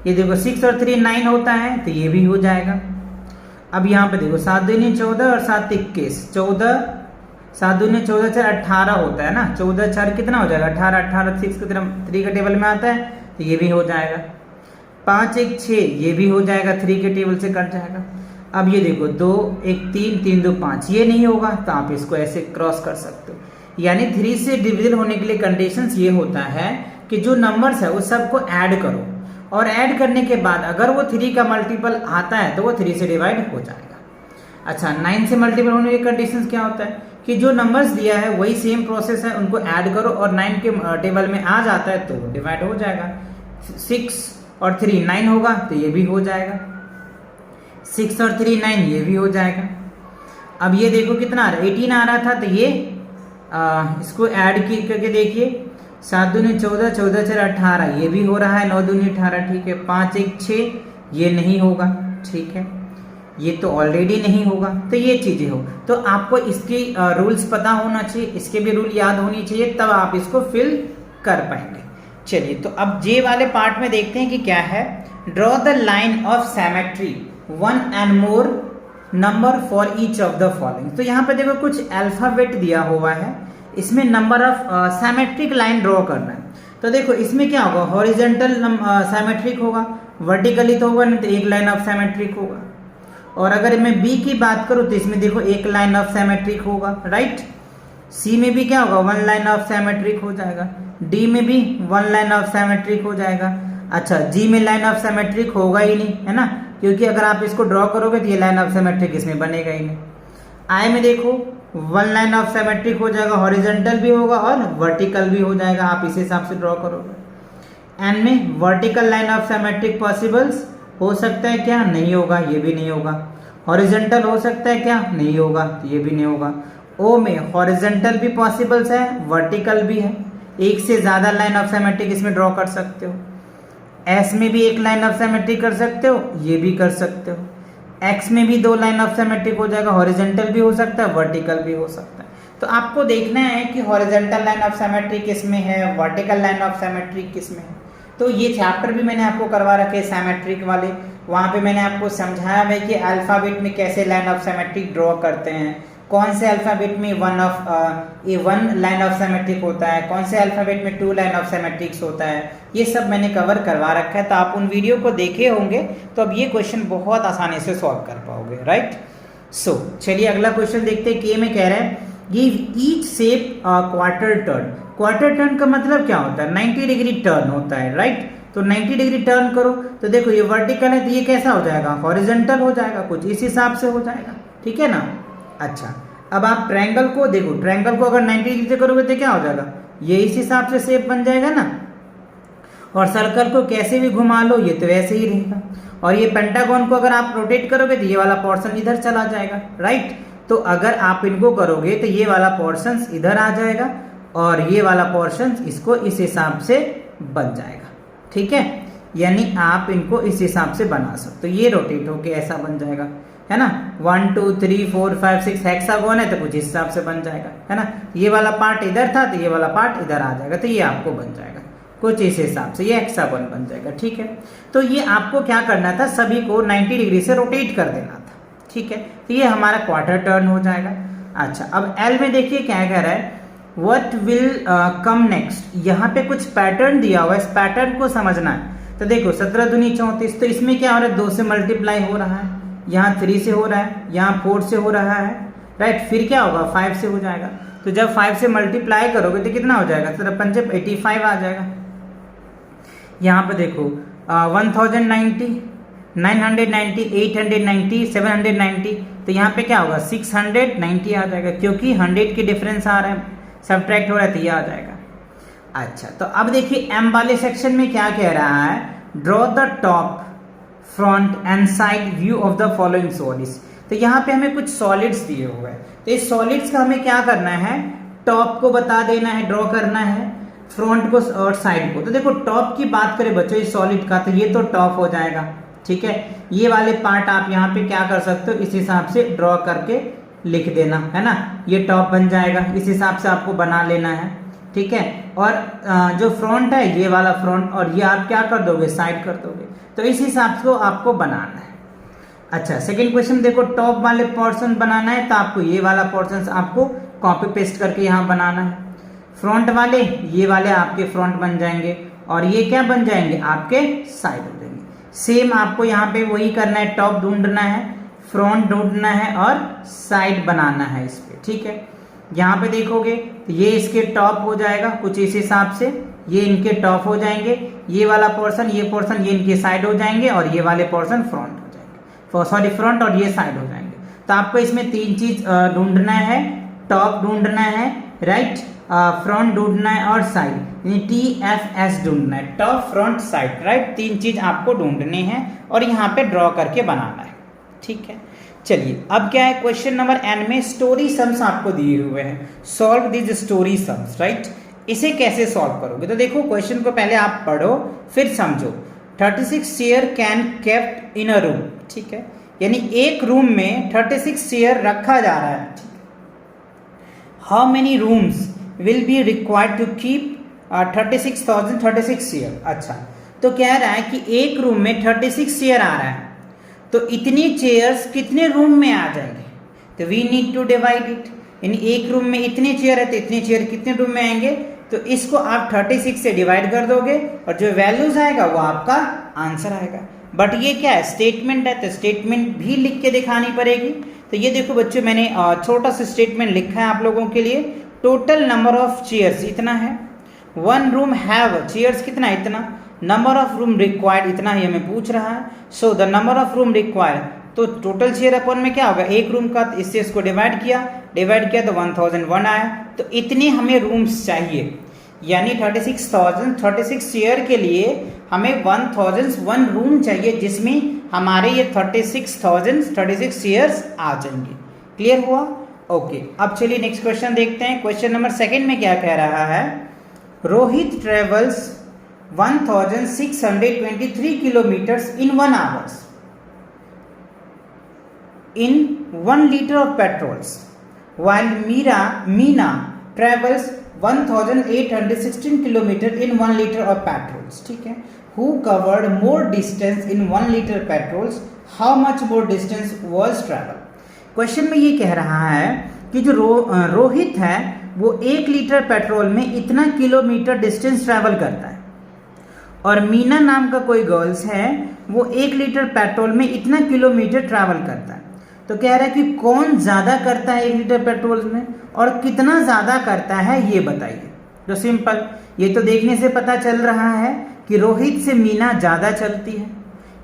ये देखो 6 और 3 9 होता है तो ये भी हो जाएगा। अब यहाँ पे देखो 7 दूनी 14 और 7 21 14, 7 दूनी 14 4 18 होता है ना, 14 4 कितना हो जाएगा 18, 18 6 की तरफ 3 के टेबल में आता है तो ये भी हो जाएगा। 5 1 6 ये भी हो जाएगा, 3 के टेबल से कट जाएगा। अब ये देखो 2 1 3 3 2 5 ये नहीं होगा, तो आप इसको ऐसे क्रॉस कर सकते हो। यानी 3 से डिविजन होने के लिए कंडीशंस ये होता है कि जो नंबर्स है उस सबको ऐड करो, और ऐड करने के बाद अगर वो 3 का मल्टीपल आता है तो वो 3 से डिवाइड हो जाएगा। अच्छा 9 से मल्टीपल होने की कंडीशंस क्या होता है कि जो नंबर्स दिया है वही सेम प्रोसेस है, उनको ऐड करो और 9 के टेबल में आ जाता है तो डिवाइड हो जाएगा। 6 और 3 9 होगा तो ये भी हो जाएगा, 6 और 3 9 ये भी हो जाएगा। अब ये देखो कितना आ रहा है 18 आ रहा था, तो ये इसको ऐड करके देखिए 7 दूनी 14 14 4 18 ये भी हो रहा है, 9 दूनी 18 ठीक है, 5 1 6 ये नहीं होगा, ठीक है, ये तो ऑलरेडी नहीं होगा। तो ये चीजें हो तो आपको इसकी रूल्स पता होना चाहिए, इसके भी रूल याद होनी चाहिए, तब आप इसको फिल कर पाएंगे। चलिए तो अब जे वाले पार्ट में देखते हैं कि क्या है। Draw the line of symmetry 1 and more number for each of the following. तो यहाँ पे देखो कुछ अल्फाबेट दिया हुआ है, इसमें number of symmetric line draw करना है। तो देखो इसमें क्या होगा हॉरिजॉन्टल सिमेट्रिक होगा, वर्टिकली तो होगा नहीं, तो एक लाइन ऑफ सिमेट्रिक होगा। और अगर मैं बी की बात करूं तो इसमें देखो एक लाइन ऑफ सिमेट्रिक होगा, राइट। सी में भी क्या होगा 1 लाइन ऑफ सिमेट्रिक हो जाएगा, डी में भी 1 लाइन ऑफ सिमेट्रिक हो जाएगा। अच्छा जी में लाइन ऑफ सिमेट्रिक होगा ही नहीं, है ना, क्योंकि अगर आप इसको ड्रॉ करोगे तो ये लाइन ऑफ सिमेट्रिक इसमें बनेगा ही नहीं। आई में देखो 1 लाइन ऑफ सिमेट्रिक हो जाएगा, हॉरिजॉन्टल भी होगा और वर्टिकल भी हो जाएगा, आप इस हिसाब से ड्रॉ करोगे। एन में vertical line of symmetric possibles हो सकता है क्या, नहीं होगा, ये भी नहीं होगा। हॉरिजॉन्टल हो सकता है क्या, नहीं होगा, ये भी नहीं होगा। ओ में हॉरिजॉन्टल भी पॉसिबल्स है, वर्टिकल भी है, एक से ज्यादा लाइन ऑफ सिमेट्रिक इसमें ड्रॉ कर सकते हो। एस में भी एक लाइन ऑफ सिमेट्रिक कर सकते हो, ये भी कर सकते हो। एक्स में भी 2 लाइन ऑफ सिमेट्रिक हो जाएगा, हॉरिजॉन्टल भी हो सकता है, वर्टिकल भी हो सकता है। तो आपको देखना है कि हॉरिजॉन्टल लाइन ऑफ सिमेट्रिक किसमें है, वर्टिकल लाइन ऑफ सिमेट्रिक किसमें है। तो ये चैप्टर भी मैंने आपको करवा रखे सिमेट्रिक वाले, वहाँ पे मैंने आपको समझाया है कि अल्फाबेट में कैसे लाइन ऑफ सिमेट्रिक ड्रॉ करते हैं, कौन से अल्फाबेट में 1 लाइन ऑफ सिमेट्रिक होता है, कौन से अल्फाबेट में 2 लाइन ऑफ सिमेट्रिक्स होता है, ये सब मैंने कवर करवा रखा है। तो आप उन वीडियो को देखे होंगे तो अब ये क्वेश्चन बहुत आसानी से सॉल्व कर पाओगे, राइट। सो चलिए अगला क्वेश्चन देखते हैं। के में कह रहे हैं give each shape quarter turn. Quarter turn का मतलब क्या होता है 90 डिग्री टर्न होता है, राइट। तो 90 डिग्री टर्न करो तो देखो ये वर्टिकल है तो ये कैसा हो जाएगा, हॉरिजॉन्टल हो जाएगा, कुछ इस हिसाब से हो जाएगा, ठीक है ना। अच्छा अब आप ट्रायंगल को देखो, ट्रायंगल को अगर 90 डिग्री से करोगे तो क्या हो जाएगा, ये इस हिसाब से शेप बन जाएगा ना। और सर्कल को कैसे भी घुमा लो ये तो वैसे ही रहेगा। और ये पेंटागन को अगर आप रोटेट करोगे तो ये वाला पोर्शन इधर चला जाएगा, राइट। तो अगर आप इनको करोगे तो ये वाला पोर्शन इधर आ जाएगा और ये वाला पोर्शन इसको इस हिसाब से बन जाएगा, ठीक है। यानी आप इनको इस हिसाब से बना सकते हो, ये रोटेट होके ऐसा बन जाएगा, है ना। 1 2 3 4 5 6 हेक्सागोन है तो कुछ इस हिसाब से बन जाएगा, है ना। ये वाला पार्ट इधर था तो ये वाला पार्ट इधर आ जाएगा, तो ये आपको बन जाएगा कुछ इस हिसाब से, ये हेक्सागोन बन जाएगा, ठीक है। तो ये आपको क्या करना था, सभी को 90 डिग्री से रोटेट कर देना था, ठीक है। तो ये हमारा क्वार्टर टर्न हो जाएगा। अच्छा अब एल में देखिए क्या कह रहा है, व्हाट विल कम नेक्स्ट। यहाँ पे कुछ पैटर्न दिया हुआ है, इस पैटर्न को समझना है। तो देखो 17 दूनी 34, तो इसमें क्या हो रहा है 2 से मल्टीप्लाई हो रहा है, यहाँ 3 से हो रहा है, यहाँ 4 से हो रहा है, राइट। फिर क्या होगा 5 से हो जाएगा। तो जब 5 से मल्टीप्लाई करोगे तो कितना हो जाएगा, सिर्फ 5 85 आ जाएगा। यहाँ पे देखो 1090, 990, 890, 790, तो यहाँ पे क्या होगा 690 आ जाएगा, क्योंकि 100 की डिफरेंस आ रहा है, सब्ट्रैक्ट हो रहा है, तो ये आ जाएगा। अच्छा, तो अब देखिए एम वाले सेक्शन में क्या कह रहा है, draw the top, front end side view of the following solids. तो यहाँ पे हमें कुछ सॉलिड्स दिए हुए हैं, तो इस सॉलिड्स का हमें क्या करना है, टॉप को बता देना है, ड्रॉ करना है, फ्रंट को और साइड को। तो देखो टॉप की बात करें बच्चों इस सॉलिड का, तो ये तो टॉप हो जाएगा, ठीक है। ये वाले पार्ट आप यहाँ पे क्या कर सकते हो, इस हिसाब से ड्रॉ करके लिख देना है ना, ये टॉप बन जाएगा, इस हिसाब से आपको बना लेना है, ठीक है। और जो फ्रंट है ये वाला फ्रंट, और ये आप क्या कर दोगे, साइड कर दोगे, तो इस हिसाब से आपको बनाना है। अच्छा, सेकंड क्वेश्चन देखो, टॉप वाले पोर्शन बनाना है तो आपको ये वाला पोर्शन आपको कॉपी पेस्ट करके यहाँ बनाना है, फ्रंट वाले ये वाले आपके फ्रंट बन जाएंगे, और ये क्या बन जाएंगे, आपके साइड हो जाएंगे। सेम आपको यहाँ पे वही करना है, टॉप ढूंढना है, फ्रंट ढूंढना है और साइड बनाना है इस पे, ठीक है। यहाँ पे देखोगे तो ये इसके टॉप हो जाएगा कुछ इस हिसाब से, ये इनके टॉप हो जाएंगे, ये वाला पोर्शन ये इनके साइड हो जाएंगे, और ये वाले पोर्शन फ्रंट हो जाएंगे, सॉरी फ्रंट और ये साइड हो जाएंगे। तो आपको इसमें 3 चीज ढूंढना है, टॉप ढूंढना है, राइट, फ्रंट ढूंढना है और साइड, TFS ढूंढना है, टॉप फ्रंट साइड, राइट। 3 चीज आपको ढूंढने हैं और यहाँ पे ड्रॉ करके बनाना है, ठीक है। चलिए अब क्या है, क्वेश्चन नंबर N में स्टोरी सम्स आपको दिए हुए हैं, solve this story sums, right. इसे कैसे सॉल्व करोगे, तो देखो क्वेश्चन को पहले आप पढ़ो फिर समझो। 36 chair can kept in a room, ठीक है, यानी एक रूम में 36 चेयर रखा जा रहा है। How many rooms will be required to keep 36,036 chair. अच्छा, तो कह रहा है कि एक रूम में 36 चेयर आ रहा है, तो इतनी चेयर्स कितने रूम में आ जाएंगे, तो we need to divide it, यानी एक रूम में इतने चेयर है तो इतने चेयर कितने रूम में आएंगे, तो इसको आप 36 से डिवाइड कर दोगे और जो वैल्यूज आएगा वो आपका आंसर आएगा। बट ये क्या है, स्टेटमेंट है, तो स्टेटमेंट भी लिख के दिखानी पड़ेगी। तो ये देखो बच्चों मैंने छोटा सा स्टेटमेंट लिखा है आप लोगों के लिए, टोटल नंबर ऑफ चेयर्स इतना है, 1 रूम हैव चेयर्स कितना, इतना, नंबर ऑफ रूम रिक्वायर्ड इतना ही हमें पूछ रहा है, so the number of room required, तो टोटल चेयर अपन में क्या होगा, एक रूम का, इससे इसको डिवाइड किया तो 1001 आया, तो इतने हमें रूम्स चाहिए, यानी 36 चेयर के लिए हमें 1001 रूम चाहिए, जिसमें हमारे ये 36 चेयर्स आ जाएंगे। क्लियर हुआ, ओके। अब चलिए नेक्स्ट क्वेश्चन देखते हैं। क्वेश्चन नंबर 2 में क्या कह रहा है, Rohit travels 1623 kilometers in 1 hour in 1 liter of petrols, while Meena travels 1816 kilometers in 1 liter of petrols, ठीक है। Who covered more distance in 1 liter petrols? How much more distance was traveled? Question में ये कह रहा है कि जो रोहित है वो 1 लीटर पेट्रोल में इतना किलोमीटर डिस्टेंस ट्रैवल करता है, और मीना नाम का कोई गर्ल्स है वो 1 लीटर पेट्रोल में इतना किलोमीटर ट्रैवल करता है। तो कह रहा है कि कौन ज़्यादा करता है 1 लीटर पेट्रोल में और कितना ज़्यादा करता है ये बताइए। तो सिंपल, ये तो देखने से पता चल रहा है कि रोहित से मीना ज़्यादा चलती है।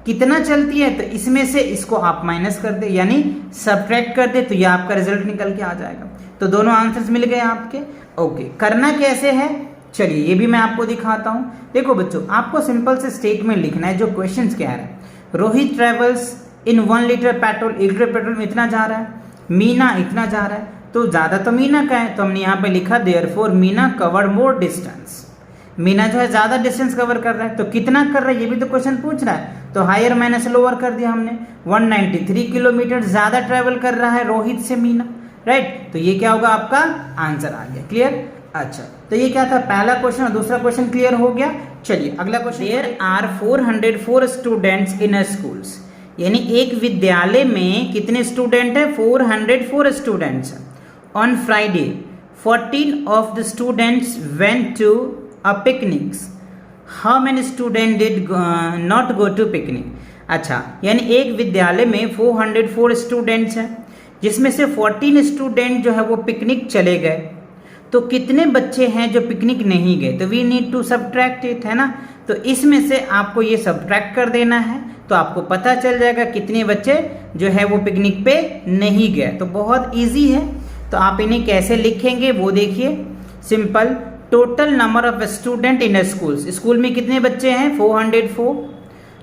कितना चलती है, तो इसमें से इसको आप माइनस कर दे, यानी सब्ट्रैक्ट कर दे, तो ये आपका रिजल्ट निकल के आ जाएगा। तो दोनों आंसर्स मिल गए आपके, ओके। करना कैसे है, चलिए ये भी मैं आपको दिखाता हूं। देखो बच्चों, आपको सिंपल से स्टेटमेंट लिखना है जो क्वेश्चन कह रहा है। Rohit travels in 1 litre petrol, 1 litre petrol में इतना जा रहा है, मीना इतना जा रहा है, तो ज्यादा तो मीना का है, तो हमने यहाँ पे लिखा therefore Meena cover more distance. Meena जो है ज्यादा डिस्टेंस कवर कर रहा है, तो कितना कर रहा है ये भी तो क्वेश्चन पूछ रहा है, तो हायर माइनस लोअर कर दिया हमने। 193 किलोमीटर ज्यादा ट्रेवल कर रहा है रोहित से मीना, राइट। तो ये क्या होगा, आपका आंसर आ गया। क्लियर, अच्छा। तो ये क्या था, पहला क्वेश्चन और दूसरा क्वेश्चन क्लियर हो गया। चलिए अगला question, there are 404 students in a schools, यानी एक विद्यालय में कितने स्टूडेंट है, 404 students. On Friday 14 of the students went to a picnics, how many student did not go to picnic. अच्छा, यानी एक विद्यालय में 404 स्टूडेंट्स हैं, जिसमें से 14 स्टूडेंट जो है वो पिकनिक चले गए, तो कितने बच्चे हैं जो पिकनिक नहीं गए, तो we need to subtract it, है ना। तो इसमें से आपको ये सब्ट्रैक्ट कर देना है, तो आपको पता चल जाएगा कितने बच्चे जो है वो पिकनिक पे नहीं गए। तो बहुत इजी है, तो आप इन्हें कैसे लिखेंगे वो देखिए। Simple, total number of student in schools, school में कितने बच्चे हैं 404।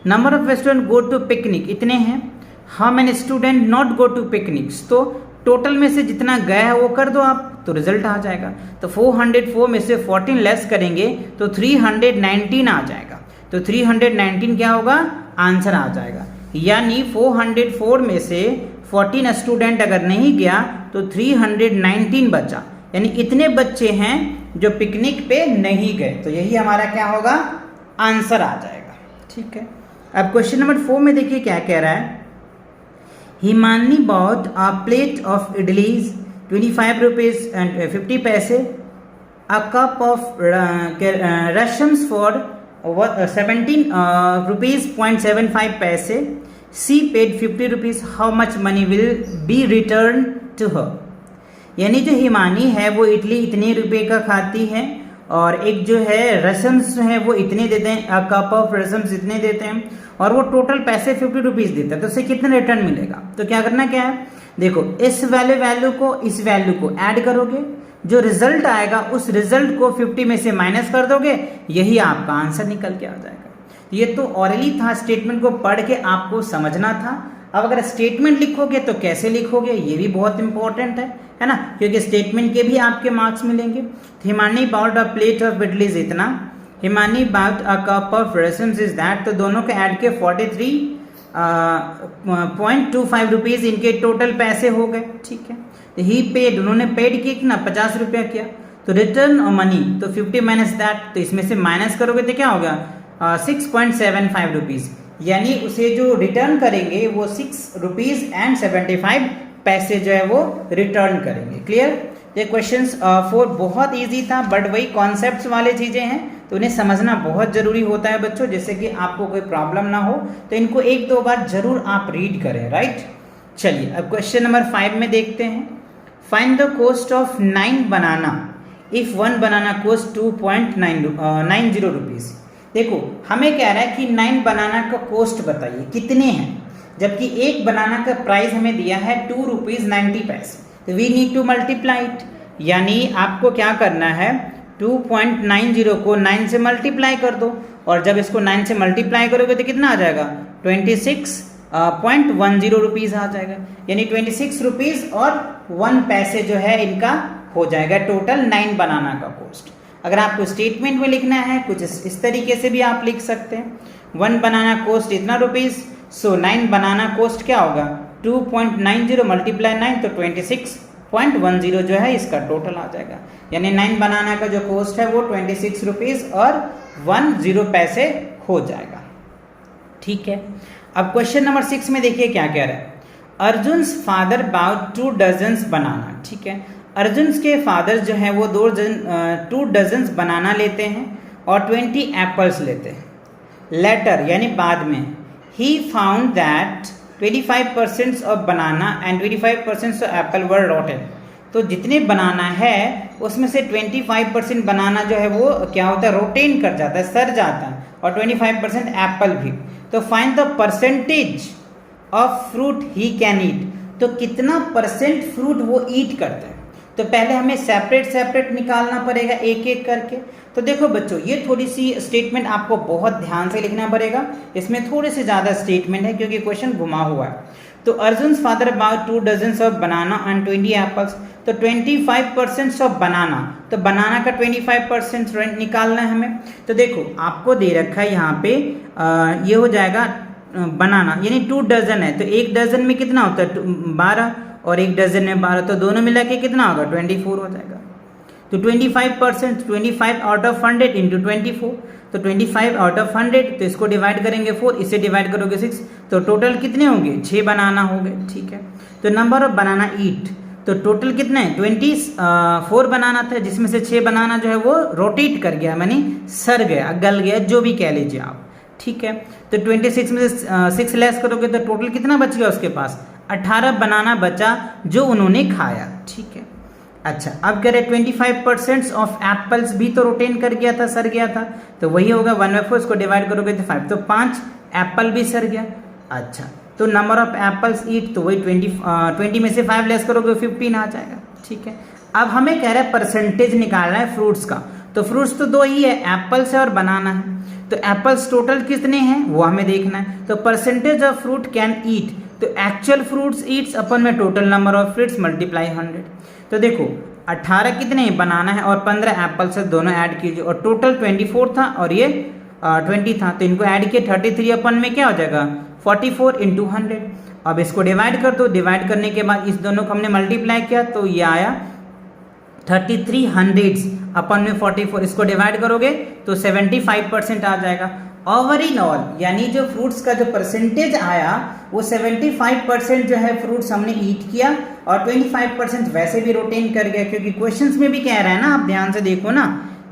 Number of student go to picnic इतने हैं। How many student not go to picnics, तो टोटल में से जितना गया है वो कर दो आप, तो रिजल्ट आ जाएगा। तो 404 में से 14 लेस करेंगे तो 319 आ जाएगा। तो 319 क्या होगा, आंसर आ जाएगा। यानी 404 में से 14 स्टूडेंट अगर नहीं गया तो 319 बचा, यानी इतने बच्चे हैं जो पिकनिक पे नहीं गए। तो यही हमारा क्या होगा, आंसर आ जाएगा। ठीक है, अब क्वेश्चन नंबर 4 में देखिए क्या कह रहा है। Himani bought a plate of idlis 25 rupees and 50 paise, a cup of rasams for 17 rupees 0.75 paise, she paid 50 rupees, how much money will be return to her. यानी जो हिमानी है वो इडली इतने रुपए का खाती है और एक जो है रसम्स है वो इतने देते हैं, अ कप ऑफ रसम्स इतने देते हैं और वो टोटल पैसे 50 रुपीज देता है। तो उसे कितना रिटर्न मिलेगा, तो क्या करना क्या है, देखो इस वैल्यू को इस वैल्यू को ऐड करोगे, जो रिजल्ट आएगा उस रिजल्ट को 50 में से माइनस कर दोगे, यही आपका आंसर निकल के आ जाएगा। ये तो ऑरली था, स्टेटमेंट को पढ़ के आपको समझना था। अब अगर स्टेटमेंट लिखोगे तो कैसे लिखोगे, ये भी बहुत इंपॉर्टेंट है ना, क्योंकि स्टेटमेंट के भी आपके मार्क्स मिलेंगे। Himani bought a plate of idlis इतना, Himani bought a cup of rasams is that, तो दोनों को ऐड के 43.25 रुपीज इनके टोटल पैसे हो गए। ठीक है, तो ही पेड, उन्होंने पेड किया कितना 50 रुपया किया, तो रिटर्न मनी तो 50 माइनस दैट, तो इसमें से माइनस करोगे तो क्या होगा 6.75 रुपीज, यानी उसे जो रिटर्न करेंगे वो 6 रुपीज एंड 75 पैसे जो है वो रिटर्न करेंगे। क्लियर। ये क्वेश्चंस 4 बहुत इजी था, बट वही कॉन्सेप्ट्स वाले चीजें हैं तो उन्हें समझना बहुत जरूरी होता है बच्चों, जैसे कि आपको कोई प्रॉब्लम ना हो तो इनको 1-2 बार जरूर आप रीड करें। राइट, चलिए अब क्वेश्चन नंबर 5 में देखते हैं। Find the cost of 9 banana if 1 banana cost 2.90 rupees. देखो हमें कह रहा है कि 9 बनाना का कॉस्ट बताइए कितने हैं, जबकि एक बनाना का प्राइस हमें दिया है 2 रुपीज 90 पैसे, तो we need to multiply it. यानी आपको क्या करना है, 2.90 को 9 से मल्टीप्लाई कर दो, और जब इसको 9 से मल्टीप्लाई करोगे तो कितना आ जाएगा 26.10 रुपीज आ जाएगा, यानी 26 रुपीज और 1 पैसे जो है इनका हो जाएगा टोटल 9 बनाना का कॉस्ट। अगर आपको स्टेटमेंट में लिखना है कुछ इस तरीके से भी आप लिख सकते हैं, 1 बनाना कॉस्ट इतना रुपीज, सो 9 बनाना कॉस्ट क्या होगा 2.90 मल्टीप्लाई 9 तो 26.10 जो है इसका टोटल आ जाएगा, यानी 9 बनाना का जो कॉस्ट है वो 26 रुपीज और 10 पैसे हो जाएगा। ठीक है, अब क्वेश्चन नंबर 6 में देखिए क्या कह रहा है। अर्जुन्स फादर बाउट 2 डजन्स बनाना। ठीक है, अर्जुन के फादर जो है वो 2 डजन्स बनाना लेते हैं और 20 एप्पल्स लेते हैं। लेटर यानी बाद में, he found that 25% of banana and 25% of Apple वर रॉटन। तो जितने बनाना है उसमें से 25% बनाना जो है वो क्या होता है, रोटेन कर जाता है, सड़ जाता है, और 25% एप्पल भी। तो find the percentage of fruit he can eat, तो कितना परसेंट फ्रूट वो ईट करता है। तो पहले हमें सेपरेट निकालना पड़ेगा एक एक करके। तो देखो बच्चों, ये थोड़ी सी स्टेटमेंट आपको बहुत ध्यान से लिखना पड़ेगा, इसमें थोड़े से ज़्यादा स्टेटमेंट है क्योंकि क्वेश्चन घुमा हुआ है। तो Arjun's father bought 2 dozens of banana and 20 apples, तो 25% ऑफ बनाना, तो बनाना का 25% निकालना है हमें। तो देखो आपको दे रखा है यहाँ पे ये हो जाएगा बनाना, यानी 2 डजन है, तो 1 डजन में कितना होता है 12, और 1 डजन में 12, तो दोनों मिला के कितना होगा 24 हो जाएगा। तो 25%, 25 आउट ऑफ 100 इंटू 24, तो 25 आउट ऑफ 100, तो इसको डिवाइड करेंगे 4, इसे डिवाइड करोगे 6, तो टोटल कितने होंगे 6 बनाना हो गए। ठीक है, तो नंबर ऑफ बनाना ईट, तो टोटल कितने हैं 24 बनाना था, जिसमें से 6 बनाना जो है वो रोटेट कर गया, यानी सड़ गया, गल गया, जो भी कह लीजिए आप। ठीक है, तो 26 में से 6 लेस करोगे तो टोटल कितना बच गया उसके पास 18 बनाना बचा जो उन्होंने खाया। ठीक है, अच्छा, अब कह रहे 25% ऑफ एप्पल्स भी तो रोटेन कर गया था, सर गया था, तो वही होगा 1/4, इसको डिवाइड करोगे तो 5, तो 5 एप्पल भी सर गया। अच्छा, तो नंबर ऑफ एप्पल्स ईट, तो वही 20 में से 5 लेस करोगे 15 आ जाएगा। ठीक है, अब हमें कह रहा है परसेंटेज निकालना है फ्रूट्स का, तो फ्रूट्स तो 2 ही है, एप्पल्स है और बनाना है। तो एप्पल्स टोटल कितने हैं वो हमें देखना है। तो percentage of fruit can eat, तो एक्चुअल फ्रूट्स ईट्स अपन में total number of fruits multiply 100। तो देखो 18 कितने बनाना है और 15 एप्पल्स है, दोनों ऐड कीजिए, और टोटल 24 था और ये 20 था, तो इनको ऐड किए 33 अपन में क्या हो जाएगा 44 इंटू 100। अब इसको डिवाइड कर दो, डिवाइड करने के बाद इस दोनों को हमने मल्टीप्लाई किया तो ये आया 33 हंड्रेड्स अपन में 44, इसको डिवाइड करोगे तो 75% आ जाएगा। ओवर इन ऑल यानी जो फ्रूट्स का जो परसेंटेज आया वो 75% जो है फ्रूट्स हमने ईट किया और 25% वैसे भी रोटेन कर गया, क्योंकि क्वेश्चंस में भी कह रहा है ना, आप ध्यान से देखो ना,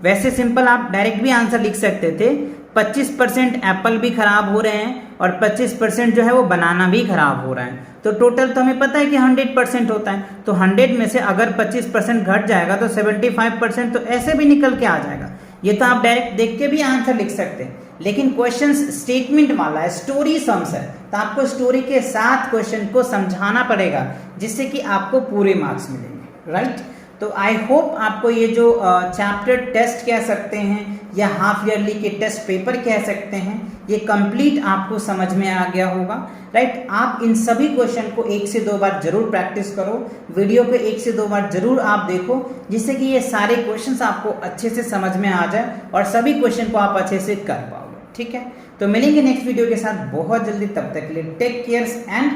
वैसे सिंपल आप डायरेक्ट भी आंसर लिख सकते थे, 25% एप्पल भी खराब हो रहे हैं और 25% जो है वो बनाना भी खराब हो रहा है, तो टोटल तो हमें पता है कि 100% होता है, तो 100 में से अगर 25% घट जाएगा तो 75% तो ऐसे भी निकल के आ जाएगा। ये तो आप डायरेक्ट देख के भी आंसर लिख सकते हैं, लेकिन क्वेश्चन स्टेटमेंट वाला है, स्टोरी सम्स है, तो आपको स्टोरी के साथ क्वेश्चन को समझाना पड़ेगा जिससे कि आपको पूरे मार्क्स मिलेंगे, राइट। तो आई होप आपको ये जो चैप्टर टेस्ट कह सकते हैं या हाफ ईयरली के टेस्ट पेपर कह सकते हैं, ये कंप्लीट आपको समझ में आ गया होगा, राइट। आप इन सभी क्वेश्चन को 1 से 2 बार जरूर प्रैक्टिस करो, वीडियो को 1 से 2 बार जरूर आप देखो, जिससे कि ये सारे क्वेश्चंस आपको अच्छे से समझ में आ जाए और सभी क्वेश्चन को आप अच्छे से कर पाओगे। ठीक है, तो मिलेंगे नेक्स्ट वीडियो के साथ बहुत जल्दी, तब तक के लिए take care and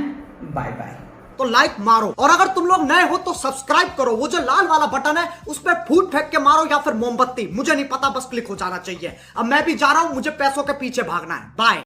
bye bye. तो लाइक मारो, और अगर तुम लोग नए हो तो सब्सक्राइब करो, वो जो लाल वाला बटन है उस पर फूट फेंक के मारो या फिर मोमबत्ती, मुझे नहीं पता, बस क्लिक हो जाना चाहिए। अब मैं भी जा रहा हूं, मुझे पैसों के पीछे भागना है। बाय।